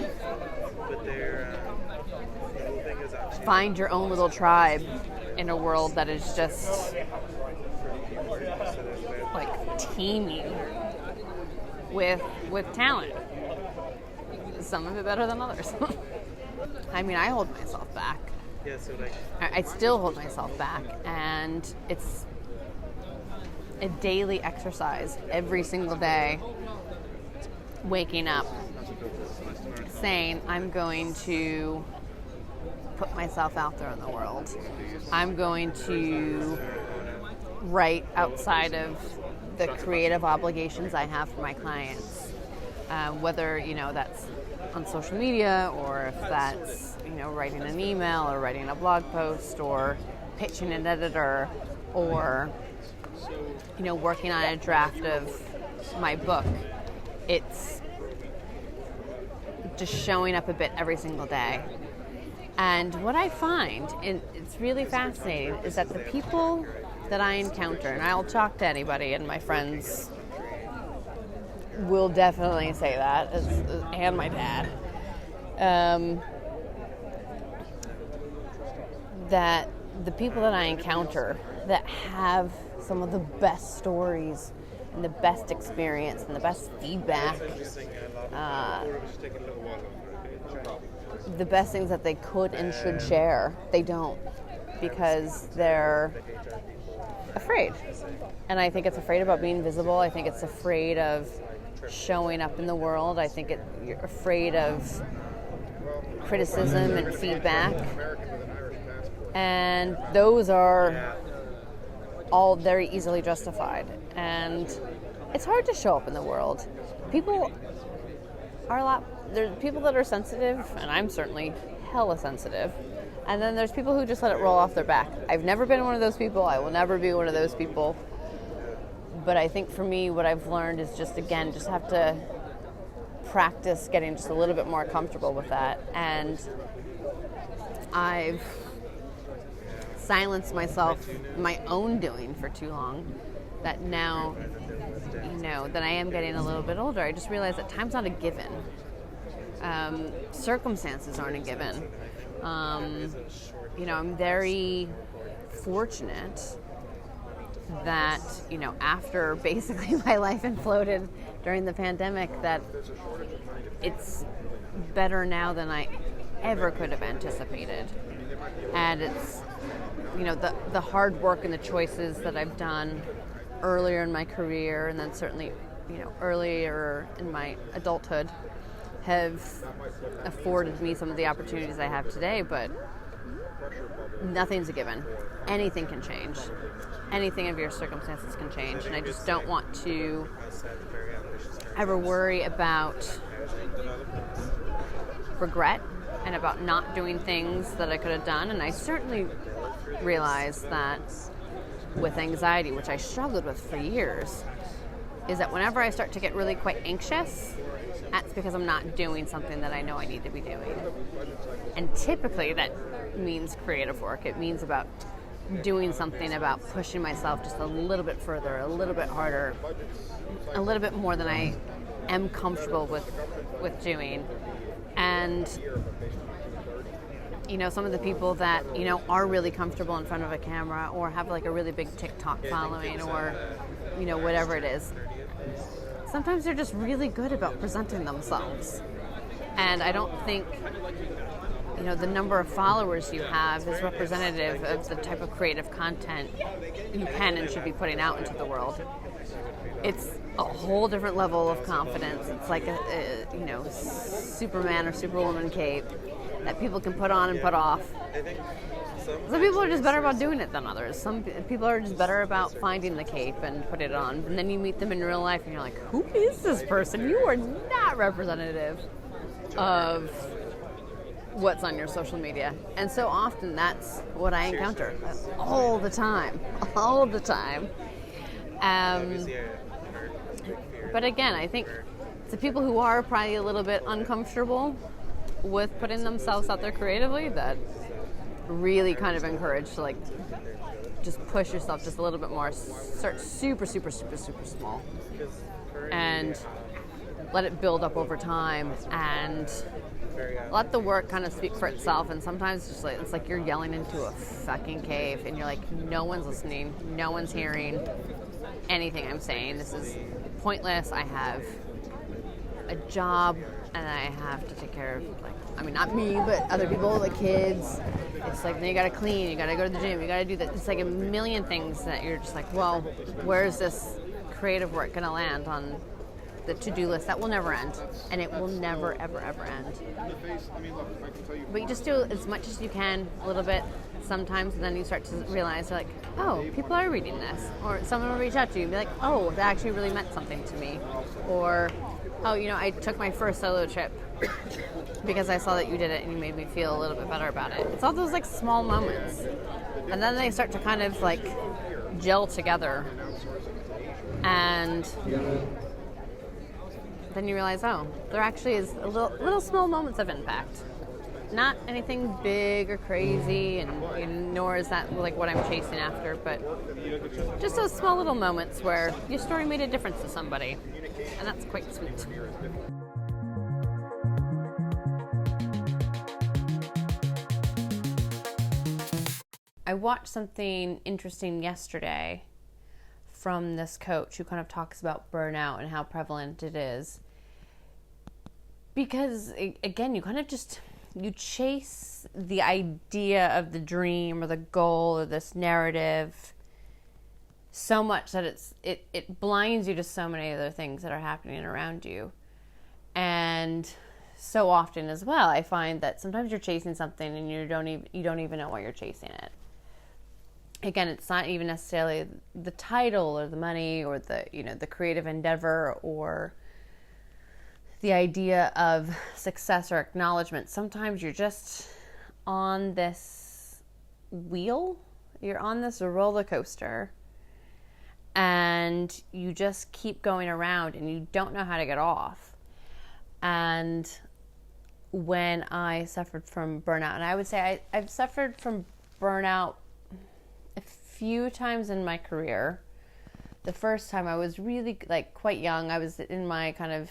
find your own little tribe in a world that is just like teeming with talent. Some of it better than others. I mean, I hold myself back. I still hold myself back, and it's a daily exercise every single day, waking up saying, I'm going to put myself out there in the world. I'm going to write outside of the creative obligations I have for my clients, whether that's on social media, or if that's writing an email or writing a blog post or pitching an editor, or working on a draft of my book. It's just showing up a bit every single day. And what I find, and it's really fascinating, is that the people that I encounter, and I'll talk to anybody, and my friends will definitely say that, and my dad, that the people that I encounter that have some of the best stories and the best experience and the best feedback, the best things that they could and should share, they don't, because they're afraid. And I think it's afraid about being visible. I think it's afraid of showing up in the world. I think you're afraid of criticism and feedback. And those are all very easily justified. And it's hard to show up in the world. People are there's people that are sensitive, and I'm certainly hella sensitive. And then there's people who just let it roll off their back. I've never been one of those people. I will never be one of those people. But I think for me, what I've learned is just have to practice getting just a little bit more comfortable with that. And I've silenced myself, my own doing for too long, that now, that I am getting a little bit older, I just realize that time's not a given. Circumstances aren't a given. I'm very fortunate that, after basically my life imploded during the pandemic, that it's better now than I ever could have anticipated. And it's, the hard work and the choices that I've done earlier in my career, and then certainly, earlier in my adulthood, have afforded me some of the opportunities I have today, but nothing's a given. Anything can change. Anything of your circumstances can change, and I just don't want to ever worry about regret and about not doing things that I could have done. And I certainly realize that with anxiety, which I struggled with for years, is that whenever I start to get really quite anxious, that's because I'm not doing something that I know I need to be doing. And typically that means creative work. It means about doing something, about pushing myself just a little bit further, a little bit harder, a little bit more than I am comfortable with doing. And some of the people that are really comfortable in front of a camera, or have like a really big TikTok following, or whatever it is, sometimes they're just really good about presenting themselves. And I don't think the number of followers you have is representative of the type of creative content you can and should be putting out into the world. It's a whole different level of confidence. It's like a Superman or Superwoman cape that people can put on and put off. Some people are just better about doing it than others. Some people are just better about finding the cape and put it on. And then you meet them in real life and you're like, who is this person? You are not representative of what's on your social media. And so often that's what I encounter all the time. But again, I think the people who are probably a little bit uncomfortable with putting themselves out there creatively, that really kind of encourage to just push yourself just a little bit more. Start super, super, super, super small, and let it build up over time, and let the work kind of speak for itself. And sometimes it's like you're yelling into a fucking cave, and you're like, no one's listening, no one's hearing anything I'm saying. This is pointless. I have a job, and I have to take care of, not me, but other people, the kids. It's like, then you gotta clean, you gotta go to the gym, you gotta do that. It's like a million things that you're just like, well, where's this creative work gonna land on the to-do list? That will never end, and it will never, ever, ever end. But you just do as much as you can, a little bit, sometimes, and then you start to realize, like, oh, people are reading this, or someone will reach out to you and be like, oh, that actually really meant something to me, or, oh, I took my first solo trip because I saw that you did it and you made me feel a little bit better about it. It's all those small moments, and then they start to kind of gel together, and then you realize, oh, there actually is a little small moments of impact. Not anything big or crazy, and nor is that what I'm chasing after, but just those small little moments where your story made a difference to somebody, and that's quite sweet. I watched something interesting yesterday from this coach who kind of talks about burnout and how prevalent it is. Because, again, you kind of you chase the idea of the dream or the goal or this narrative so much that it blinds you to so many other things that are happening around you. And so often as well, I find that sometimes you're chasing something and you don't even know why you're chasing it. again, it's not even necessarily the title or the money or the, the creative endeavor or the idea of success or acknowledgement. Sometimes you're just on this wheel, you're on this roller coaster, and you just keep going around and you don't know how to get off. And when I suffered from burnout, and I would say I've suffered from burnout a few times in my career. The first time I was really quite young. I was in my kind of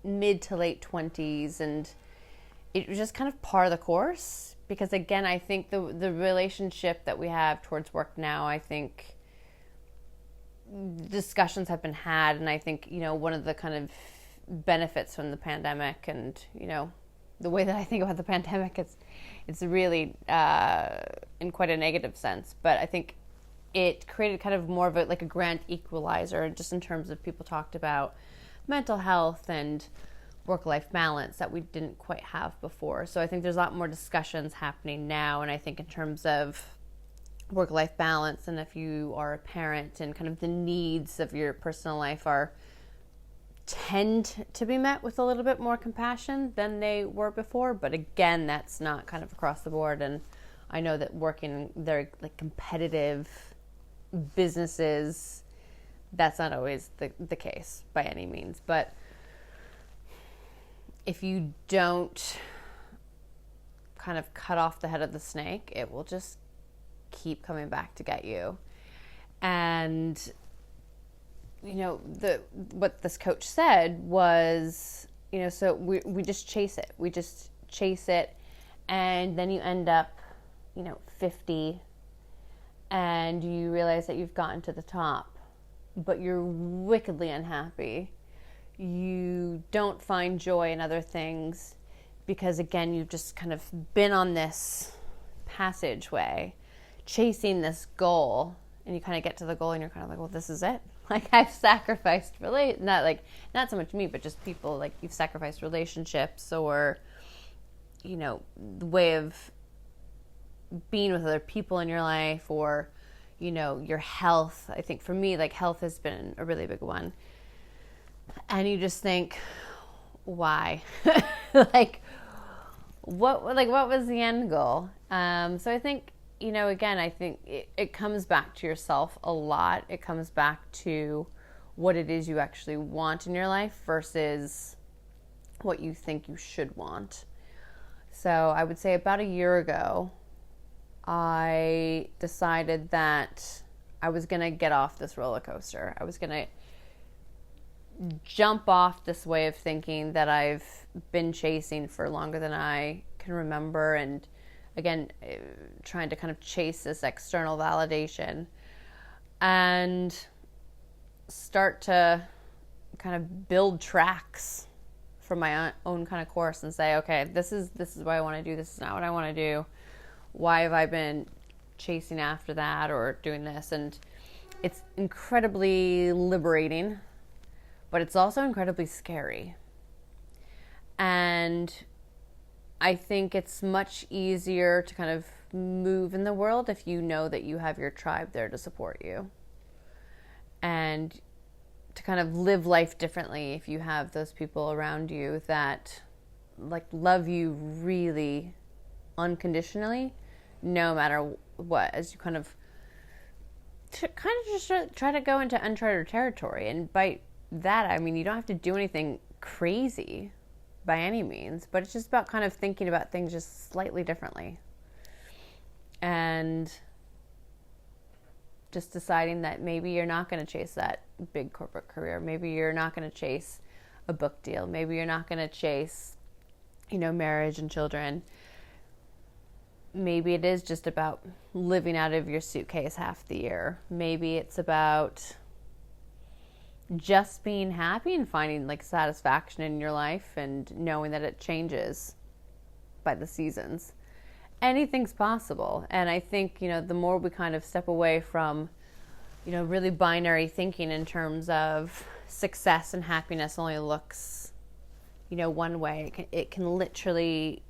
mid to late 20s, and it was just kind of par of the course, because again, I think the relationship that we have towards work now, I think discussions have been had, and I think, one of the kind of benefits from the pandemic and, the way that I think about the pandemic, it's really in quite a negative sense, but I think it created kind of more of a grand equalizer, just in terms of people talked about mental health and work-life balance that we didn't quite have before. So I think there's a lot more discussions happening now, and I think in terms of work-life balance, and if you are a parent, and kind of the needs of your personal life tend to be met with a little bit more compassion than they were before. But again, that's not kind of across the board, and I know that working very competitive businesses, that's not always the case by any means. But if you don't kind of cut off the head of the snake, it will just keep coming back to get you. And what this coach said was, so we just chase it. We just chase it, and then you end up, 50, and you realize that you've gotten to the top, but you're wickedly unhappy. You don't find joy in other things because, again, you've just kind of been on this passageway chasing this goal, and you kind of get to the goal and you're kind of like, well, this is it. I've sacrificed not so much me, but just people, you've sacrificed relationships, or, the way of being with other people in your life, or, your health. I think for me, health has been a really big one. And you just think, why? What was the end goal? So I think, again, I think it comes back to yourself a lot. It comes back to what it is you actually want in your life versus what you think you should want. So I would say about a year ago, I decided that I was going to get off this roller coaster. I was going to jump off this way of thinking that I've been chasing for longer than I can remember, and again, trying to kind of chase this external validation, and start to kind of build tracks for my own kind of course, and say, okay, this is what I want to do. This is not what I want to do. Why have I been chasing after that or doing this? And it's incredibly liberating, but it's also incredibly scary. And I think it's much easier to kind of move in the world if you know that you have your tribe there to support you, and to kind of live life differently if you have those people around you that love you really unconditionally, no matter what, as you kind of just try to go into uncharted territory. And by that, I mean, you don't have to do anything crazy by any means, but it's just about kind of thinking about things just slightly differently, and just deciding that maybe you're not going to chase that big corporate career. Maybe you're not going to chase a book deal. Maybe you're not going to chase, marriage and children. Maybe it is just about living out of your suitcase half the year. Maybe it's about just being happy and finding satisfaction in your life, and knowing that it changes by the seasons. Anything's possible. And I think, the more we kind of step away from, really binary thinking in terms of success and happiness only looks, one way. It can literally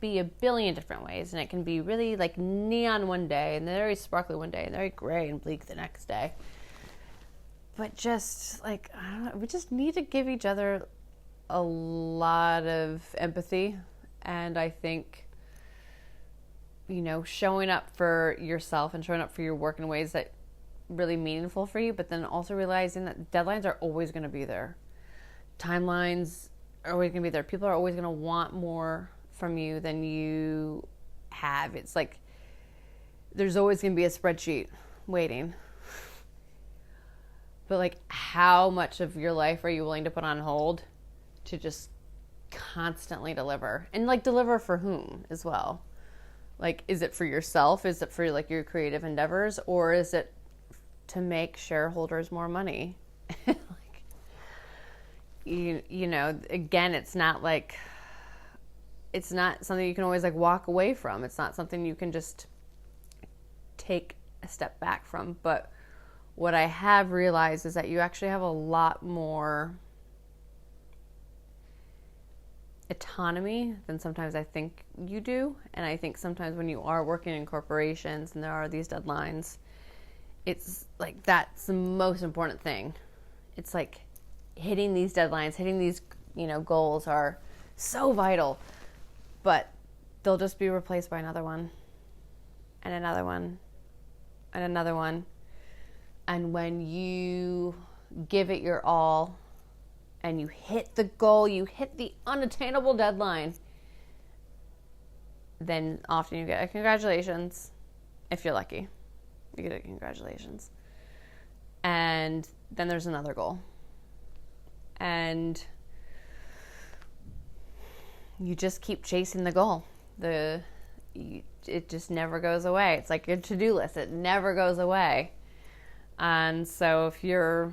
be a billion different ways, and it can be really like neon one day and very sparkly one day and very gray and bleak the next day. But just like, I don't know, we just need to give each other a lot of empathy. And I think, you know, showing up for yourself and showing up for your work in ways that really meaningful for you, but then also realizing that deadlines are always going to be there. Timelines are always going to be there. People are always going to want more from you than you have. It's like there's always going to be a spreadsheet waiting. But like, how much of your life are you willing to put on hold to just constantly deliver? And like, deliver for whom as well? Like, is it for yourself? Is it for like your creative endeavors? Or is it to make shareholders more money? Like, you know, again, it's not something you can always like walk away from. It's not something you can just take a step back from. But what I have realized is that you actually have a lot more autonomy than sometimes I think you do. And I think sometimes when you are working in corporations and there are these deadlines, it's like that's the most important thing. It's like hitting these deadlines, hitting these, you know, goals are so vital, but they'll just be replaced by another one and another one and another one. And when you give it your all and you hit the goal, you hit the unattainable deadline, then often you get a congratulations. If you're lucky, you get a congratulations. And then there's another goal. And you just keep chasing the goal. It just never goes away. It's like your to-do list. It never goes away. And so if you're,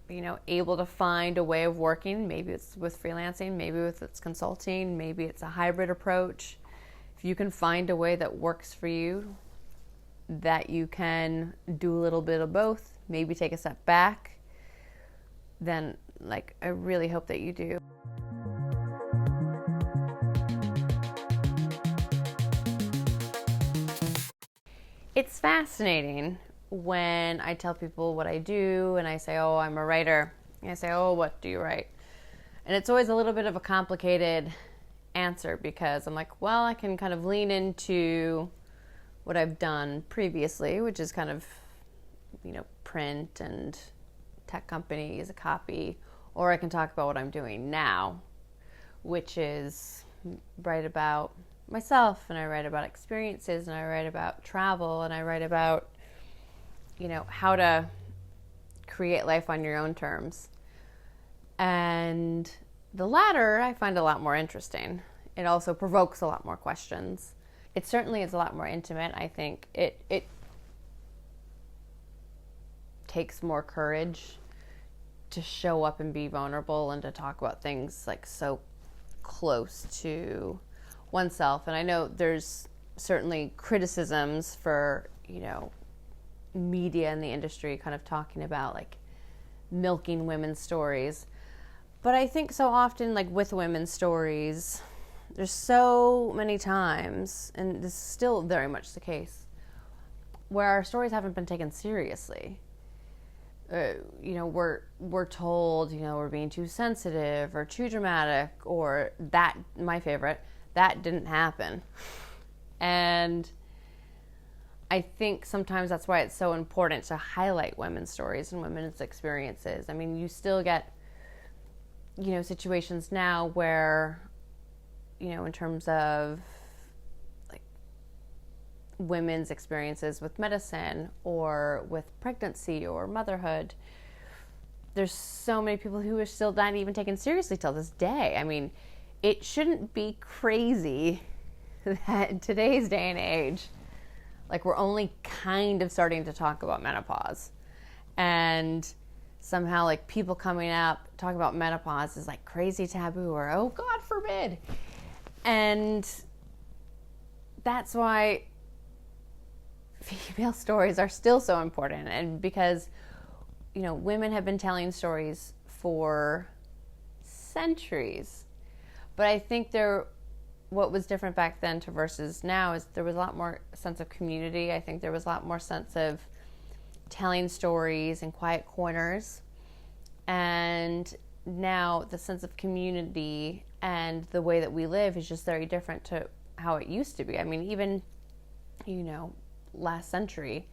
you know, able to find a way of working, maybe it's with freelancing, maybe it's consulting, maybe it's a hybrid approach. If you can find a way that works for you, that you can do a little bit of both, maybe take a step back, then like I really hope that you do. It's fascinating when I tell people what I do and I say, oh, I'm a writer. And I say, oh, what do you write? And it's always a little bit of a complicated answer because I'm like, well, I can kind of lean into what I've done previously, which is kind of, you know, print and tech companies, a copy, or I can talk about what I'm doing now, which is write about myself, and I write about experiences, and I write about travel, and I write about, you know, how to create life on your own terms. And the latter I find a lot more interesting. It also provokes a lot more questions. It certainly is a lot more intimate. I think it takes more courage to show up and be vulnerable and to talk about things like so close to oneself. And I know there's certainly criticisms for, you know, media in the industry kind of talking about like milking women's stories. But I think so often, like with women's stories, there's so many times, and this is still very much the case, where our stories haven't been taken seriously. You know, we're told, you know, we're being too sensitive or too dramatic, or that, my favorite, that didn't happen. And I think sometimes that's why it's so important to highlight women's stories and women's experiences. I mean, you still get, you know, situations now where, you know, in terms of like women's experiences with medicine or with pregnancy or motherhood, there's so many people who are still not even taken seriously till this day. I mean, it shouldn't be crazy that in today's day and age, like we're only kind of starting to talk about menopause, and somehow like people coming up talking about menopause is like crazy taboo, or oh God forbid. And that's why female stories are still so important. And because, you know, women have been telling stories for centuries, but I think they're what was different back then to versus now is there was a lot more sense of community. I think there was a lot more sense of telling stories in quiet corners. And now the sense of community and the way that we live is just very different to how it used to be. I mean, even, last century.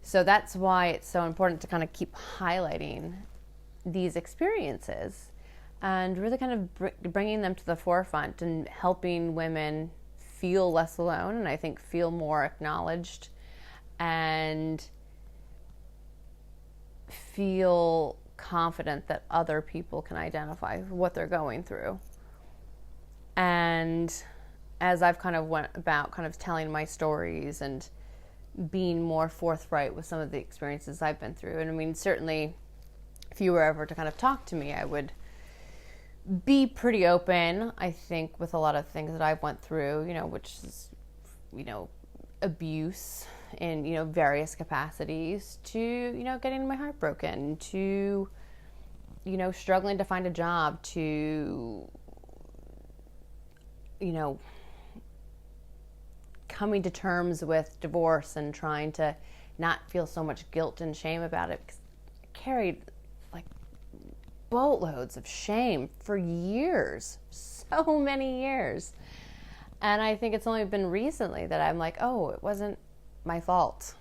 So that's why it's so important to kind of keep highlighting these experiences and really kind of bringing them to the forefront and helping women feel less alone, and I think feel more acknowledged and feel confident that other people can identify what they're going through. And as I've kind of went about kind of telling my stories and being more forthright with some of the experiences I've been through, and I mean, certainly if you were ever to kind of talk to me, I would be pretty open, I think, with a lot of things that I've went through, which is, abuse in, various capacities, to, getting my heart broken, to, struggling to find a job, to, coming to terms with divorce and trying to not feel so much guilt and shame about it, because I carried like boatloads of shame for years, so many years. And I think it's only been recently that I'm like, oh, it wasn't my fault.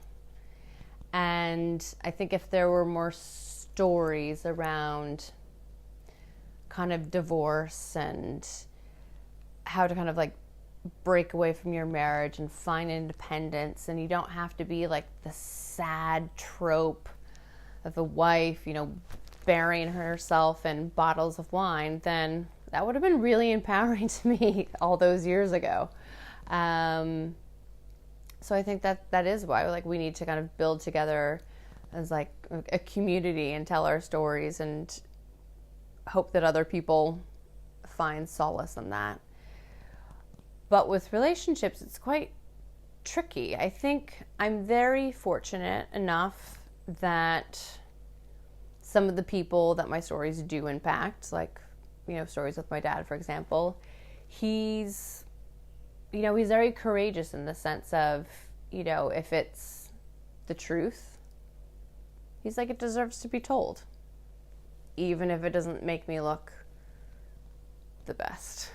And I think if there were more stories around kind of divorce and how to kind of like break away from your marriage and find independence, and you don't have to be like the sad trope of the wife, burying herself in bottles of wine, then that would have been really empowering to me all those years ago. So I think that is why we need to kind of build together as like a community and tell our stories and hope that other people find solace in that. But with relationships, it's quite tricky. I think I'm very fortunate enough that some of the people that my stories do impact, like, stories with my dad, for example, he's very courageous in the sense of, if it's the truth, he's like, it deserves to be told, even if it doesn't make me look the best.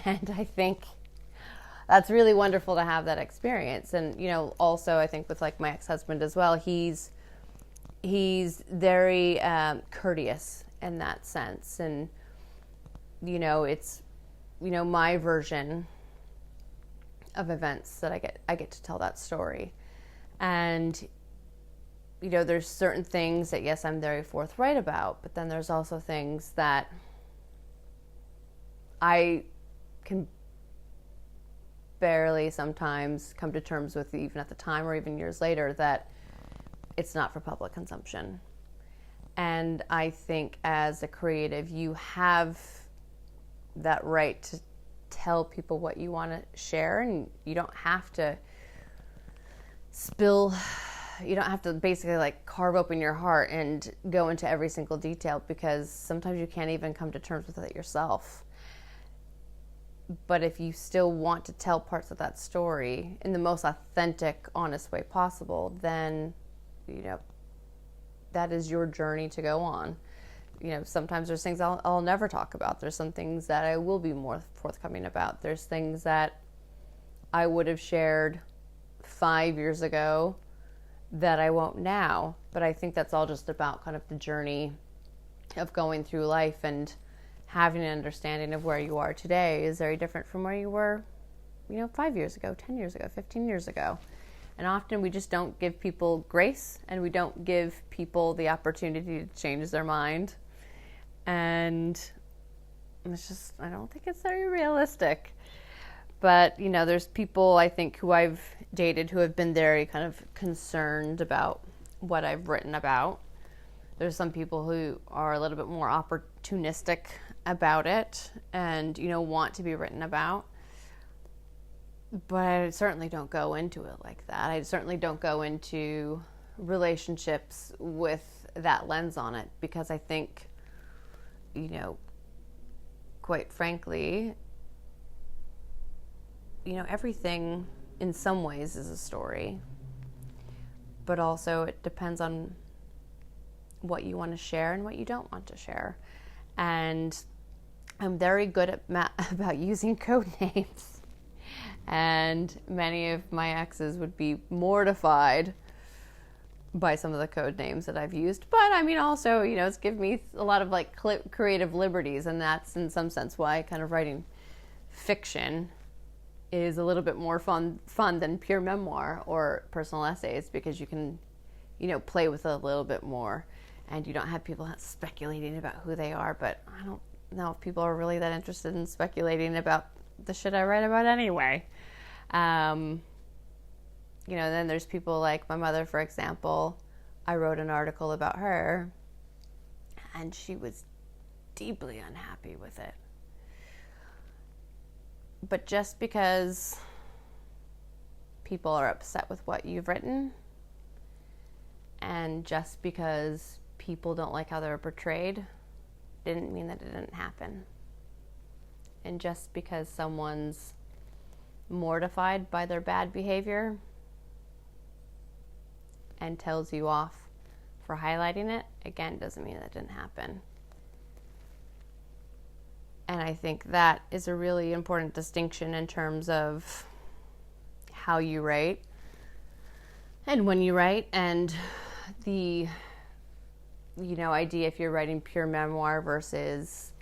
And I think that's really wonderful to have that experience. And, also I think with like my ex-husband as well, he's very courteous in that sense. And, it's, my version of events that I get to tell that story. And, there's certain things that, yes, I'm very forthright about, but then there's also things that I can barely sometimes come to terms with, even at the time or even years later, that it's not for public consumption. And I think as a creative, you have that right to tell people what you want to share, and you don't have to basically like carve open your heart and go into every single detail, because sometimes you can't even come to terms with it yourself. But if you still want to tell parts of that story in the most authentic, honest way possible, then, that is your journey to go on. Sometimes there's things I'll never talk about. There's some things that I will be more forthcoming about. There's things that I would have shared 5 years ago that I won't now. But I think that's all just about kind of the journey of going through life, and having an understanding of where you are today is very different from where you were, 5 years ago, 10 years ago, 15 years ago. And often we just don't give people grace, and we don't give people the opportunity to change their mind. And it's just, I don't think it's very realistic. But, there's people, I think, who I've dated who have been very kind of concerned about what I've written about. There's some people who are a little bit more opportunistic about it and, want to be written about. But I certainly don't go into it like that. I certainly don't go into relationships with that lens on it, because I think, quite frankly, everything in some ways is a story, but also it depends on what you want to share and what you don't want to share. And I'm very good about using code names. And many of my exes would be mortified by some of the code names that I've used. But I mean, also, it's given me a lot of like creative liberties. And that's in some sense why kind of writing fiction is a little bit more fun than pure memoir or personal essays, because you can, play with it a little bit more, and you don't have people speculating about who they are. But I don't know if people are really that interested in speculating about the shit I write about anyway. Then there's people like my mother, for example. I wrote an article about her, and she was deeply unhappy with it. But just because people are upset with what you've written, and just because people don't like how they're portrayed, didn't mean that it didn't happen. And just because someone's mortified by their bad behavior and tells you off for highlighting it, again, doesn't mean that didn't happen. And I think that is a really important distinction in terms of how you write and when you write, and the, idea if you're writing pure memoir versus,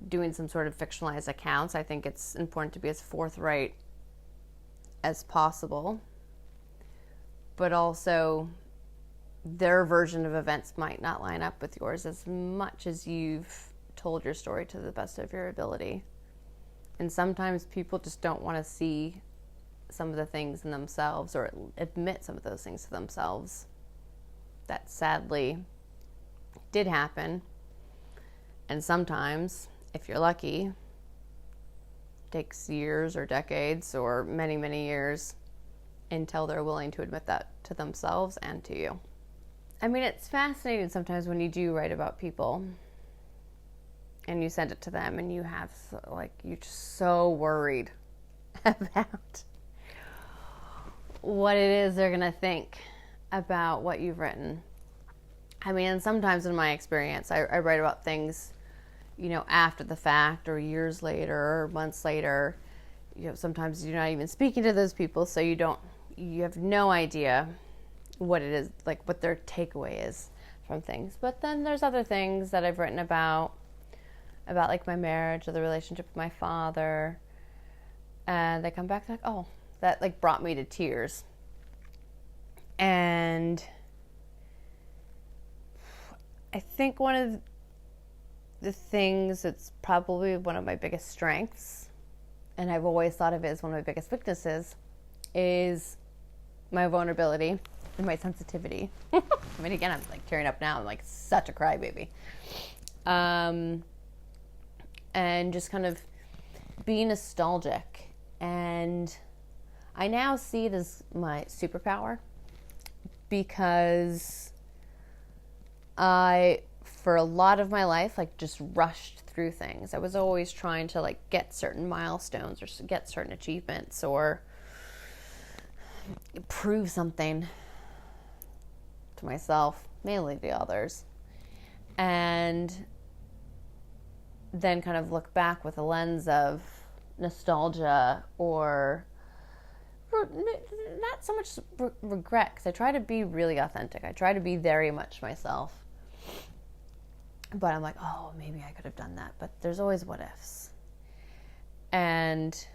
doing some sort of fictionalized accounts. I think it's important to be as forthright as possible, but also their version of events might not line up with yours as much as you've told your story to the best of your ability. And sometimes people just don't want to see some of the things in themselves, or admit some of those things to themselves. That sadly did happen. And sometimes, if you're lucky, it takes years or decades or many, many years until they're willing to admit that to themselves and to you. I mean, it's fascinating sometimes when you do write about people and you send it to them and you're just so worried about what it is they're going to think about what you've written. I mean, and sometimes in my experience, I write about things, after the fact, or years later, or months later. Sometimes you're not even speaking to those people, so you have no idea what it is, like what their takeaway is from things. But then there's other things that I've written about like my marriage or the relationship with my father, and they come back like, oh, that like brought me to tears. And I think one of the things that's probably one of my biggest strengths, and I've always thought of it as one of my biggest weaknesses, is my vulnerability and my sensitivity. I mean, again, I'm like tearing up now. I'm like such a crybaby. And just kind of being nostalgic. And I now see it as my superpower, because I, for a lot of my life, like just rushed through things. I was always trying to like get certain milestones or get certain achievements or prove something to myself, mainly to others, and then kind of look back with a lens of nostalgia, or not so much regret, because I try to be really authentic. I try to be very much myself. But I'm like, oh, maybe I could have done that. But there's always what ifs. And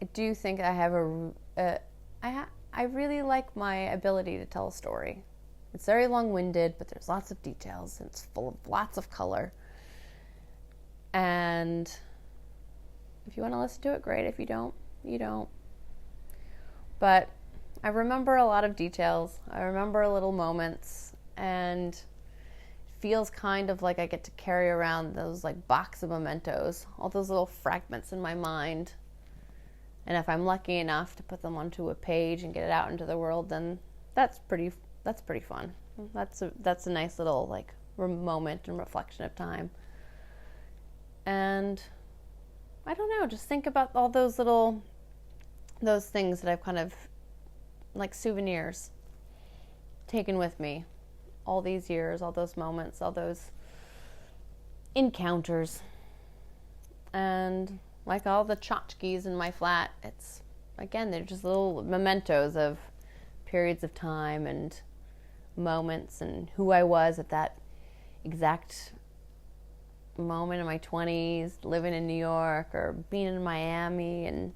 I do think I have I really like my ability to tell a story. It's very long-winded, but there's lots of details, and it's full of lots of color. And if you want to listen to it, great. If you don't, you don't. But I remember a lot of details. I remember little moments, and it feels kind of like I get to carry around those like box of mementos, all those little fragments in my mind. And if I'm lucky enough to put them onto a page and get it out into the world, then that's pretty fun. That's a nice little like moment and reflection of time. And I don't know, just think about all those things that I've kind of, like souvenirs, taken with me all these years, all those moments, all those encounters. And like all the tchotchkes in my flat, it's, again, they're just little mementos of periods of time and moments and who I was at that exact moment in my 20s, living in New York or being in Miami and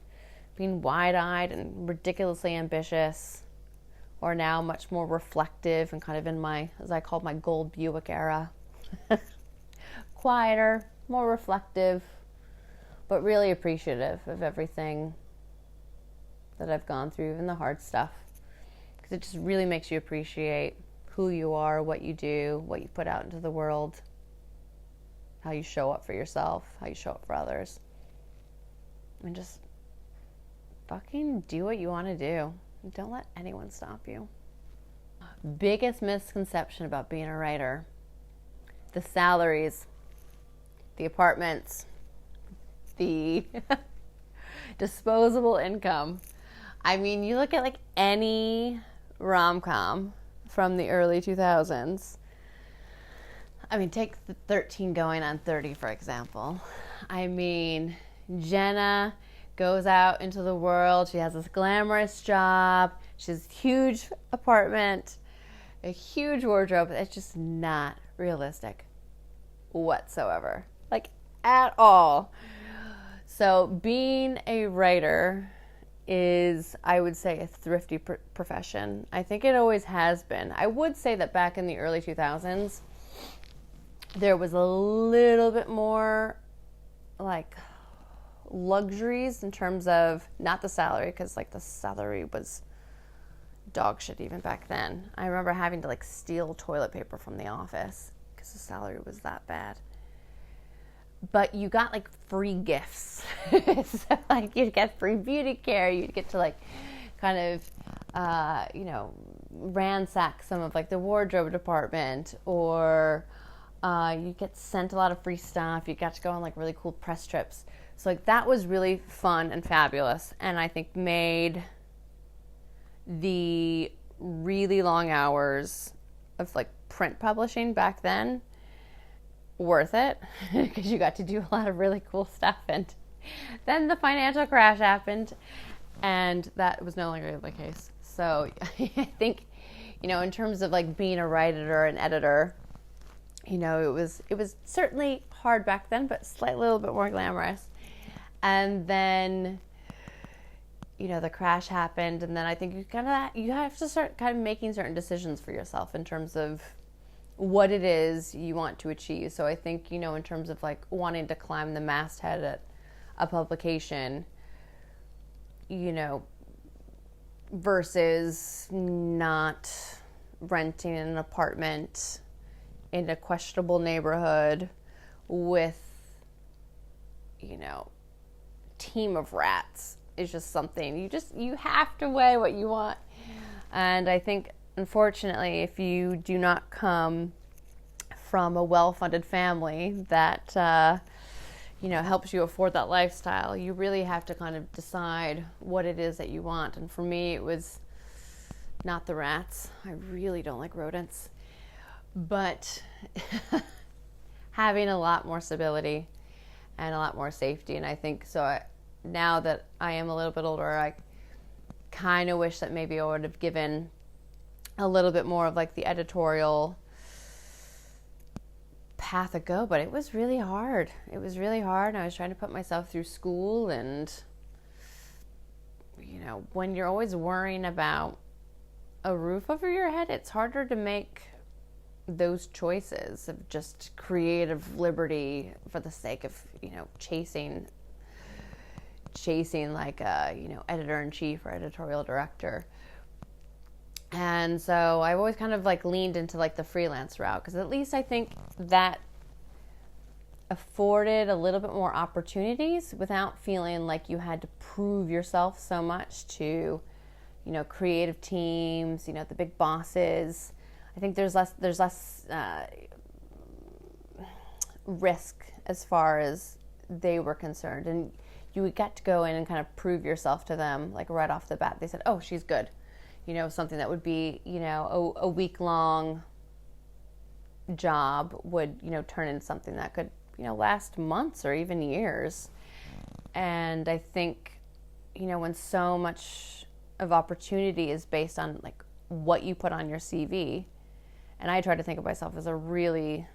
being wide-eyed and ridiculously ambitious, or now much more reflective and kind of in my, as I called, my gold Buick era. Quieter, more reflective, but really appreciative of everything that I've gone through, even the hard stuff, because it just really makes you appreciate who you are, what you do, what you put out into the world, how you show up for yourself, how you show up for others, and just fucking do what you want to do. Don't let anyone stop you. Biggest misconception about being a writer: the salaries, the apartments, the disposable income. I mean, you look at like any rom-com from the early 2000s. I mean, take the 13 going on 30, for example. I mean, Jenna goes out into the world. She has this glamorous job. She has a huge apartment, a huge wardrobe. It's just not realistic whatsoever. Like, at all. So being a writer is, I would say, a thrifty profession. I think it always has been. I would say that back in the early 2000s, there was a little bit more like luxuries in terms of, not the salary, because like the salary was dog shit even back then. I remember having to like steal toilet paper from the office because the salary was that bad. But you got like free gifts. So like you'd get free beauty care. You'd get to like kind of, ransack some of like the wardrobe department, or you get sent a lot of free stuff. You got to go on like really cool press trips. So like that was really fun and fabulous, and I think made the really long hours of like print publishing back then worth it, because you got to do a lot of really cool stuff. And then the financial crash happened, and that was no longer the case. So I think, in terms of like being a writer or an editor, it was certainly hard back then, but slightly a little bit more glamorous. And then, the crash happened, and then I think you have to start kind of making certain decisions for yourself in terms of what it is you want to achieve. So I think, in terms of like wanting to climb the masthead at a publication, versus not renting an apartment in a questionable neighborhood with, team of rats, is just something you have to weigh what you want. And I think, unfortunately, if you do not come from a well-funded family that helps you afford that lifestyle, you really have to kind of decide what it is that you want. And for me, it was not the rats. I really don't like rodents, but having a lot more stability and a lot more safety. And I think so. Now that I am a little bit older, I kind of wish that maybe I would have given a little bit more of like the editorial path a go, but it was really hard. It was really hard. And I was trying to put myself through school, and when you're always worrying about a roof over your head, it's harder to make those choices of just creative liberty for the sake of chasing like a editor-in-chief or editorial director. And so I've always kind of like leaned into like the freelance route, because at least I think that afforded a little bit more opportunities without feeling like you had to prove yourself so much to creative teams, the big bosses. I think there's less risk as far as they were concerned. And you get to go in and kind of prove yourself to them, like right off the bat. They said, oh, she's good. Something that would be, a week-long job would, turn into something that could, last months or even years. And I think, when so much of opportunity is based on like what you put on your CV, and I try to think of myself as a really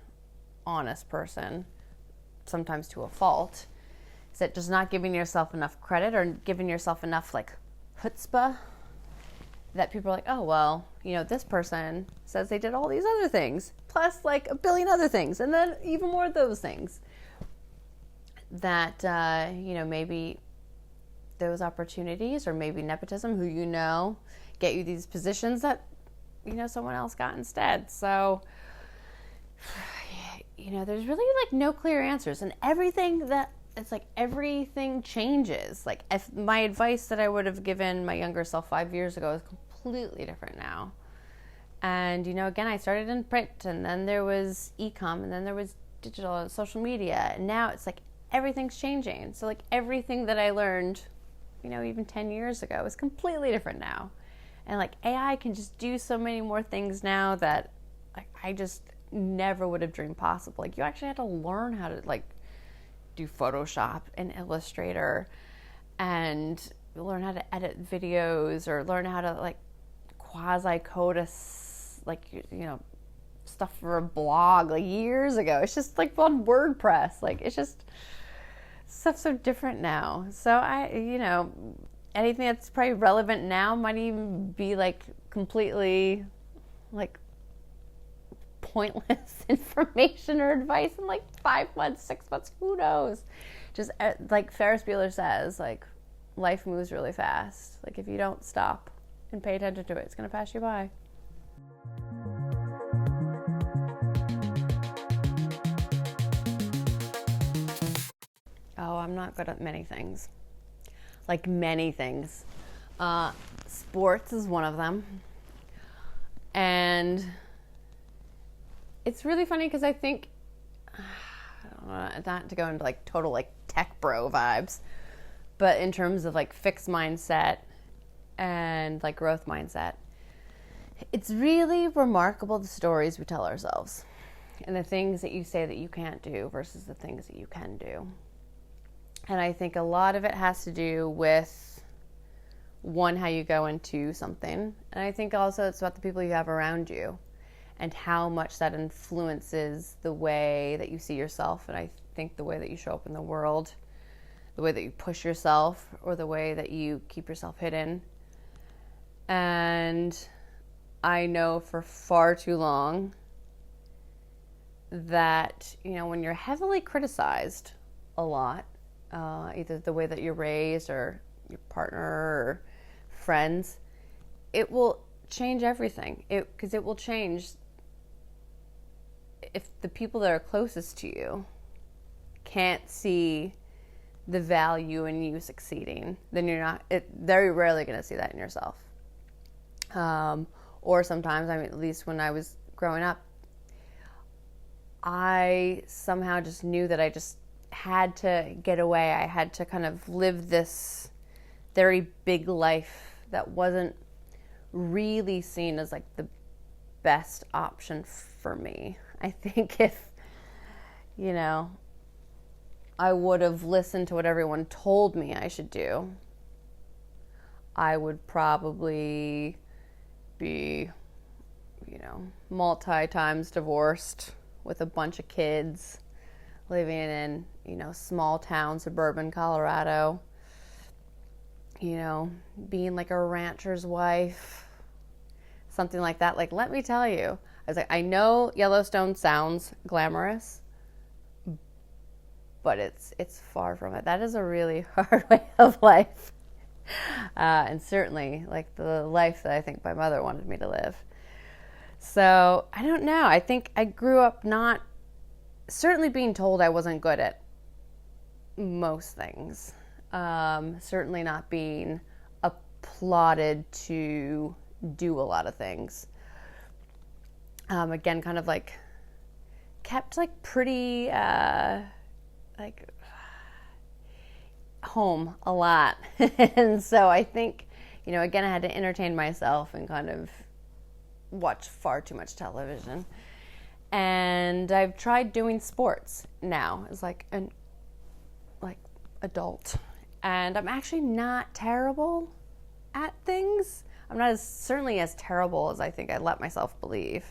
honest person, sometimes to a fault, is that just not giving yourself enough credit or giving yourself enough like chutzpah that people are like, oh, well, this person says they did all these other things, plus like a billion other things, and then even more of those things. That, maybe those opportunities or maybe nepotism, who get you these positions that, someone else got instead. So, there's really like no clear answers, and everything changes. Like if my advice that I would have given my younger self 5 years ago is completely different now. And, again, I started in print, and then there was e-com, and then there was digital and social media. And now it's like everything's changing. So like everything that I learned, even 10 years ago is completely different now. And like AI can just do so many more things now that like I just never would have dreamed possible. Like you actually had to learn how to like do Photoshop and Illustrator and learn how to edit videos or learn how to like quasi-code stuff for a blog like years ago. It's just like on WordPress. Like it's just stuff's so different now. So anything that's probably relevant now might even be like completely like pointless information or advice in like 5 months, 6 months, who knows? Just like Ferris Bueller says, like life moves really fast. Like if you don't stop and pay attention to it, it's going to pass you by. Oh, I'm not good at many things. Like many things. Sports is one of them. And it's really funny because I think, not to go into like total like tech bro vibes, but in terms of like fixed mindset and like growth mindset, it's really remarkable the stories we tell ourselves and the things that you say that you can't do versus the things that you can do. And I think a lot of it has to do with, one, how you go into something. And I think also it's about the people you have around you and how much that influences the way that you see yourself. And I think the way that you show up in the world, the way that you push yourself, or the way that you keep yourself hidden. And I know for far too long that, when you're heavily criticized a lot, either the way that you're raised or your partner or friends, it will change everything. Because it will change if the people that are closest to you can't see the value in you succeeding, then you're very rarely going to see that in yourself. Or sometimes, at least when I was growing up, I somehow just knew that I just had to get away. I had to kind of live this very big life that wasn't really seen as like the best option for me. I think if, I would have listened to what everyone told me I should do, I would probably be, multi-times divorced with a bunch of kids, living in, small town, suburban Colorado, being like a rancher's wife, something like that. Like, let me tell you, I was like, I know Yellowstone sounds glamorous, but it's far from it. That is a really hard way of life. And certainly like the life that I think my mother wanted me to live. So I don't know. I think I grew up not certainly being told I wasn't good at most things. Certainly not being applauded to do a lot of things. Again, kind of like kept like pretty, like home a lot. And so I think, again, I had to entertain myself and kind of watch far too much television. And I've tried doing sports now as like an adult. And I'm actually not terrible at things. I'm not certainly as terrible as I think I let myself believe.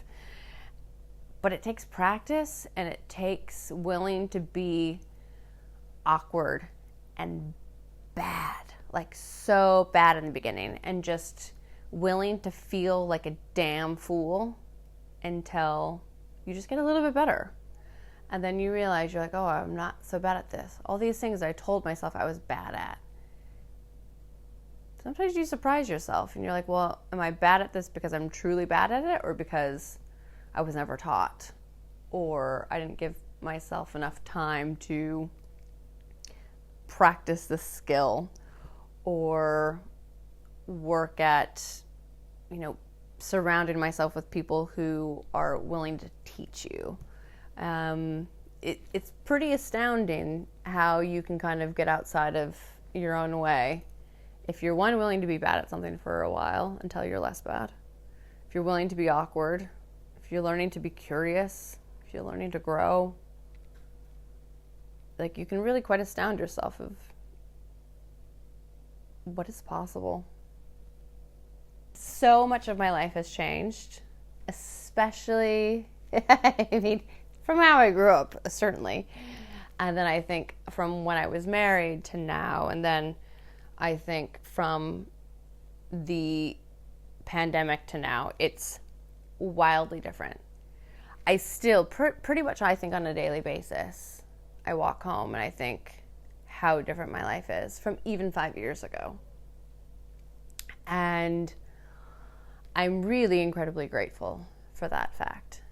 But it takes practice, and it takes willing to be awkward and bad, like so bad in the beginning, and just willing to feel like a damn fool until you just get a little bit better. And then you realize you're like, oh, I'm not so bad at this. All these things I told myself I was bad at. Sometimes you surprise yourself and you're like, well, am I bad at this because I'm truly bad at it, or because I was never taught, or I didn't give myself enough time to practice the skill or work at, surrounding myself with people who are willing to teach you. It's pretty astounding how you can kind of get outside of your own way if you're willing to be bad at something for a while until you're less bad. If you're willing to be awkward, if you're learning to be curious, if you're learning to grow, like you can really quite astound yourself of what is possible. So much of my life has changed, especially, from how I grew up, certainly. And then I think from when I was married to now, and then I think from the pandemic to now, it's wildly different. I still, pretty much I think on a daily basis, I walk home and I think how different my life is from even 5 years ago. And I'm really incredibly grateful for that fact.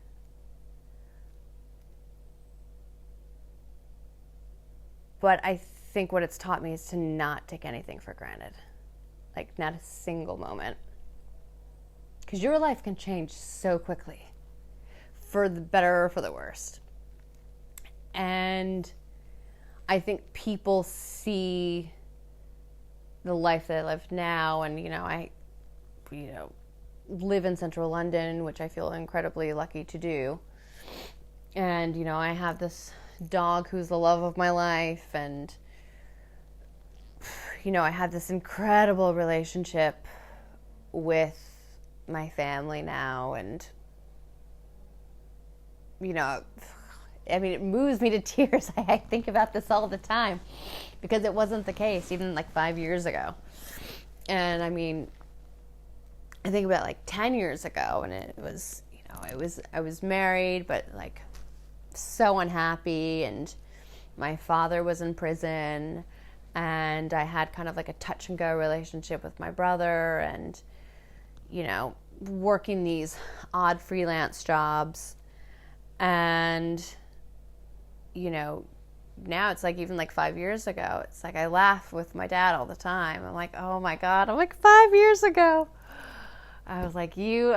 But I think what it's taught me is to not take anything for granted. Like, not a single moment. Because your life can change so quickly, for the better or for the worst. And I think people see the life that I live now, and I live in central London, which I feel incredibly lucky to do. And I have this dog who's the love of my life, and I have this incredible relationship with my family now, and it moves me to tears. I think about this all the time because it wasn't the case even like 5 years ago. And I think about like 10 years ago, and it was, I was married, but like so unhappy, and my father was in prison, and I had kind of like a touch and go relationship with my brother, and working these odd freelance jobs. And now it's like even like 5 years ago, it's like I laugh with my dad all the time. I'm like, oh my God, I'm like 5 years ago I was like you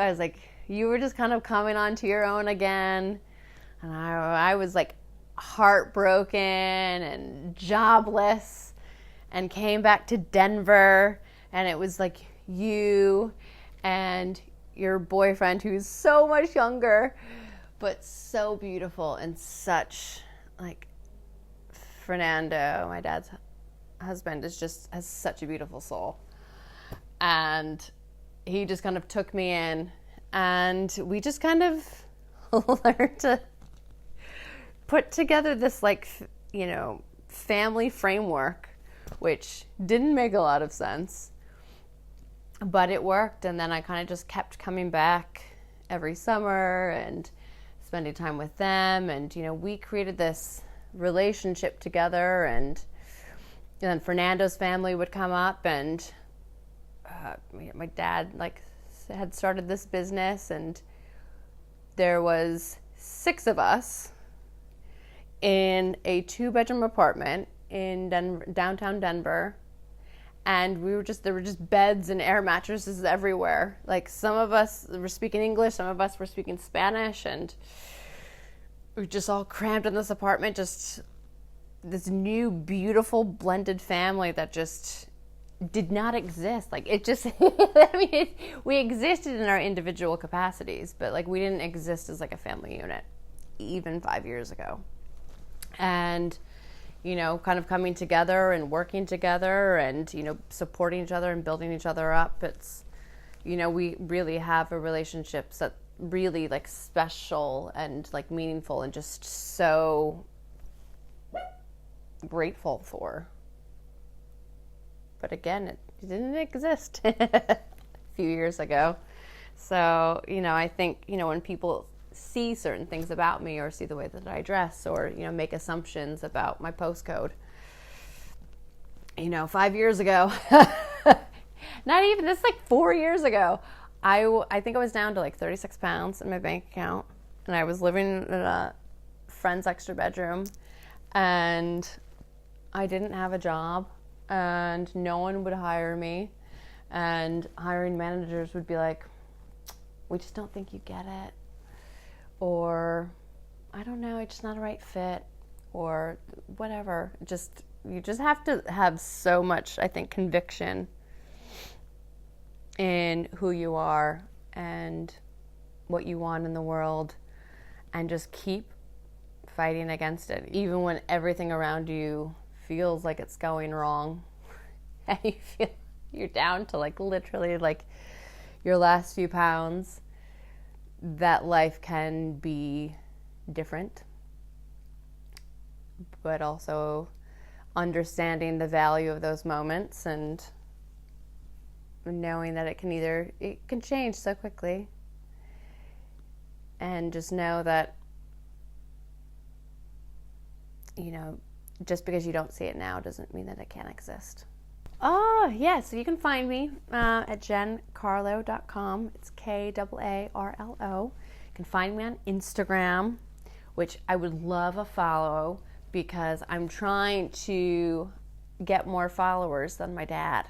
were just kind of coming onto your own again. And I was like heartbroken and jobless, and came back to Denver, and it was like you and your boyfriend, who's so much younger but so beautiful, and such like Fernando, my dad's husband, has such a beautiful soul. And he just kind of took me in, and we just kind of learned to put together this family framework, which didn't make a lot of sense, but it worked. And then I kind of just kept coming back every summer and spending time with them, and we created this relationship together. And then Fernando's family would come up, and my dad had started this business, and there was 6 of us in a 2-bedroom apartment in downtown Denver, and there were just beds and air mattresses everywhere. Like, some of us were speaking English, some of us were speaking Spanish, and we just all crammed in this apartment, just this new beautiful blended family that just did not exist. Like it just, I mean, we existed in our individual capacities, but like we didn't exist as like a family unit even 5 years ago. And, you know, kind of coming together and working together and, you know, supporting each other and building each other up. It's, you know, we really have a relationship that really like special and like meaningful and just so grateful for. But again, it didn't exist a few years ago. So, you know, I think, you know, when people see certain things about me or see the way that I dress or, you know, make assumptions about my postcode, you know, 5 years ago, not even, this is like 4 years ago, I think I was down to like 36 pounds in my bank account, and I was living in a friend's extra bedroom, and I didn't have a job, and no one would hire me, and hiring managers would be like, we just don't think you get it, or I don't know, it's just not a right fit, or whatever. Just, you just have to have so much, I think, conviction in who you are and what you want in the world, and just keep fighting against it, even when everything around you feels like it's going wrong and you feel you're down to like literally like your last few pounds. That life can be different, but also understanding the value of those moments and knowing that it can change so quickly, and just know that, you know, just because you don't see it now doesn't mean that it can't exist. Oh, yeah, so you can find me at jenkaarlo.com. It's Kaarlo. You can find me on Instagram, which I would love a follow because I'm trying to get more followers than my dad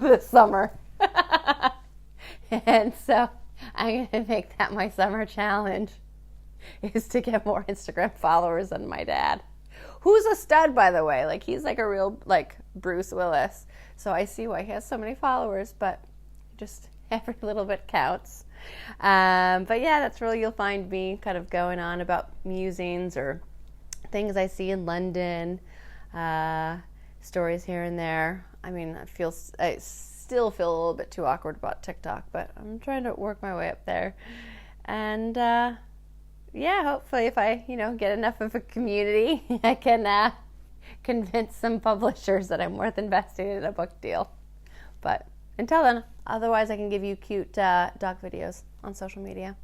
this summer. And so I'm going to make that my summer challenge, is to get more Instagram followers than my dad. Who's a stud, by the way. Like, he's like a real, like, Bruce Willis. So I see why he has so many followers, but just every little bit counts. But yeah, that's where you'll find me kind of going on about musings or things I see in London, stories here and there. I mean, I still feel a little bit too awkward about TikTok, but I'm trying to work my way up there. And, yeah, hopefully if I, you know, get enough of a community, I can convince some publishers that I'm worth investing in a book deal. But until then, otherwise I can give you cute dog videos on social media.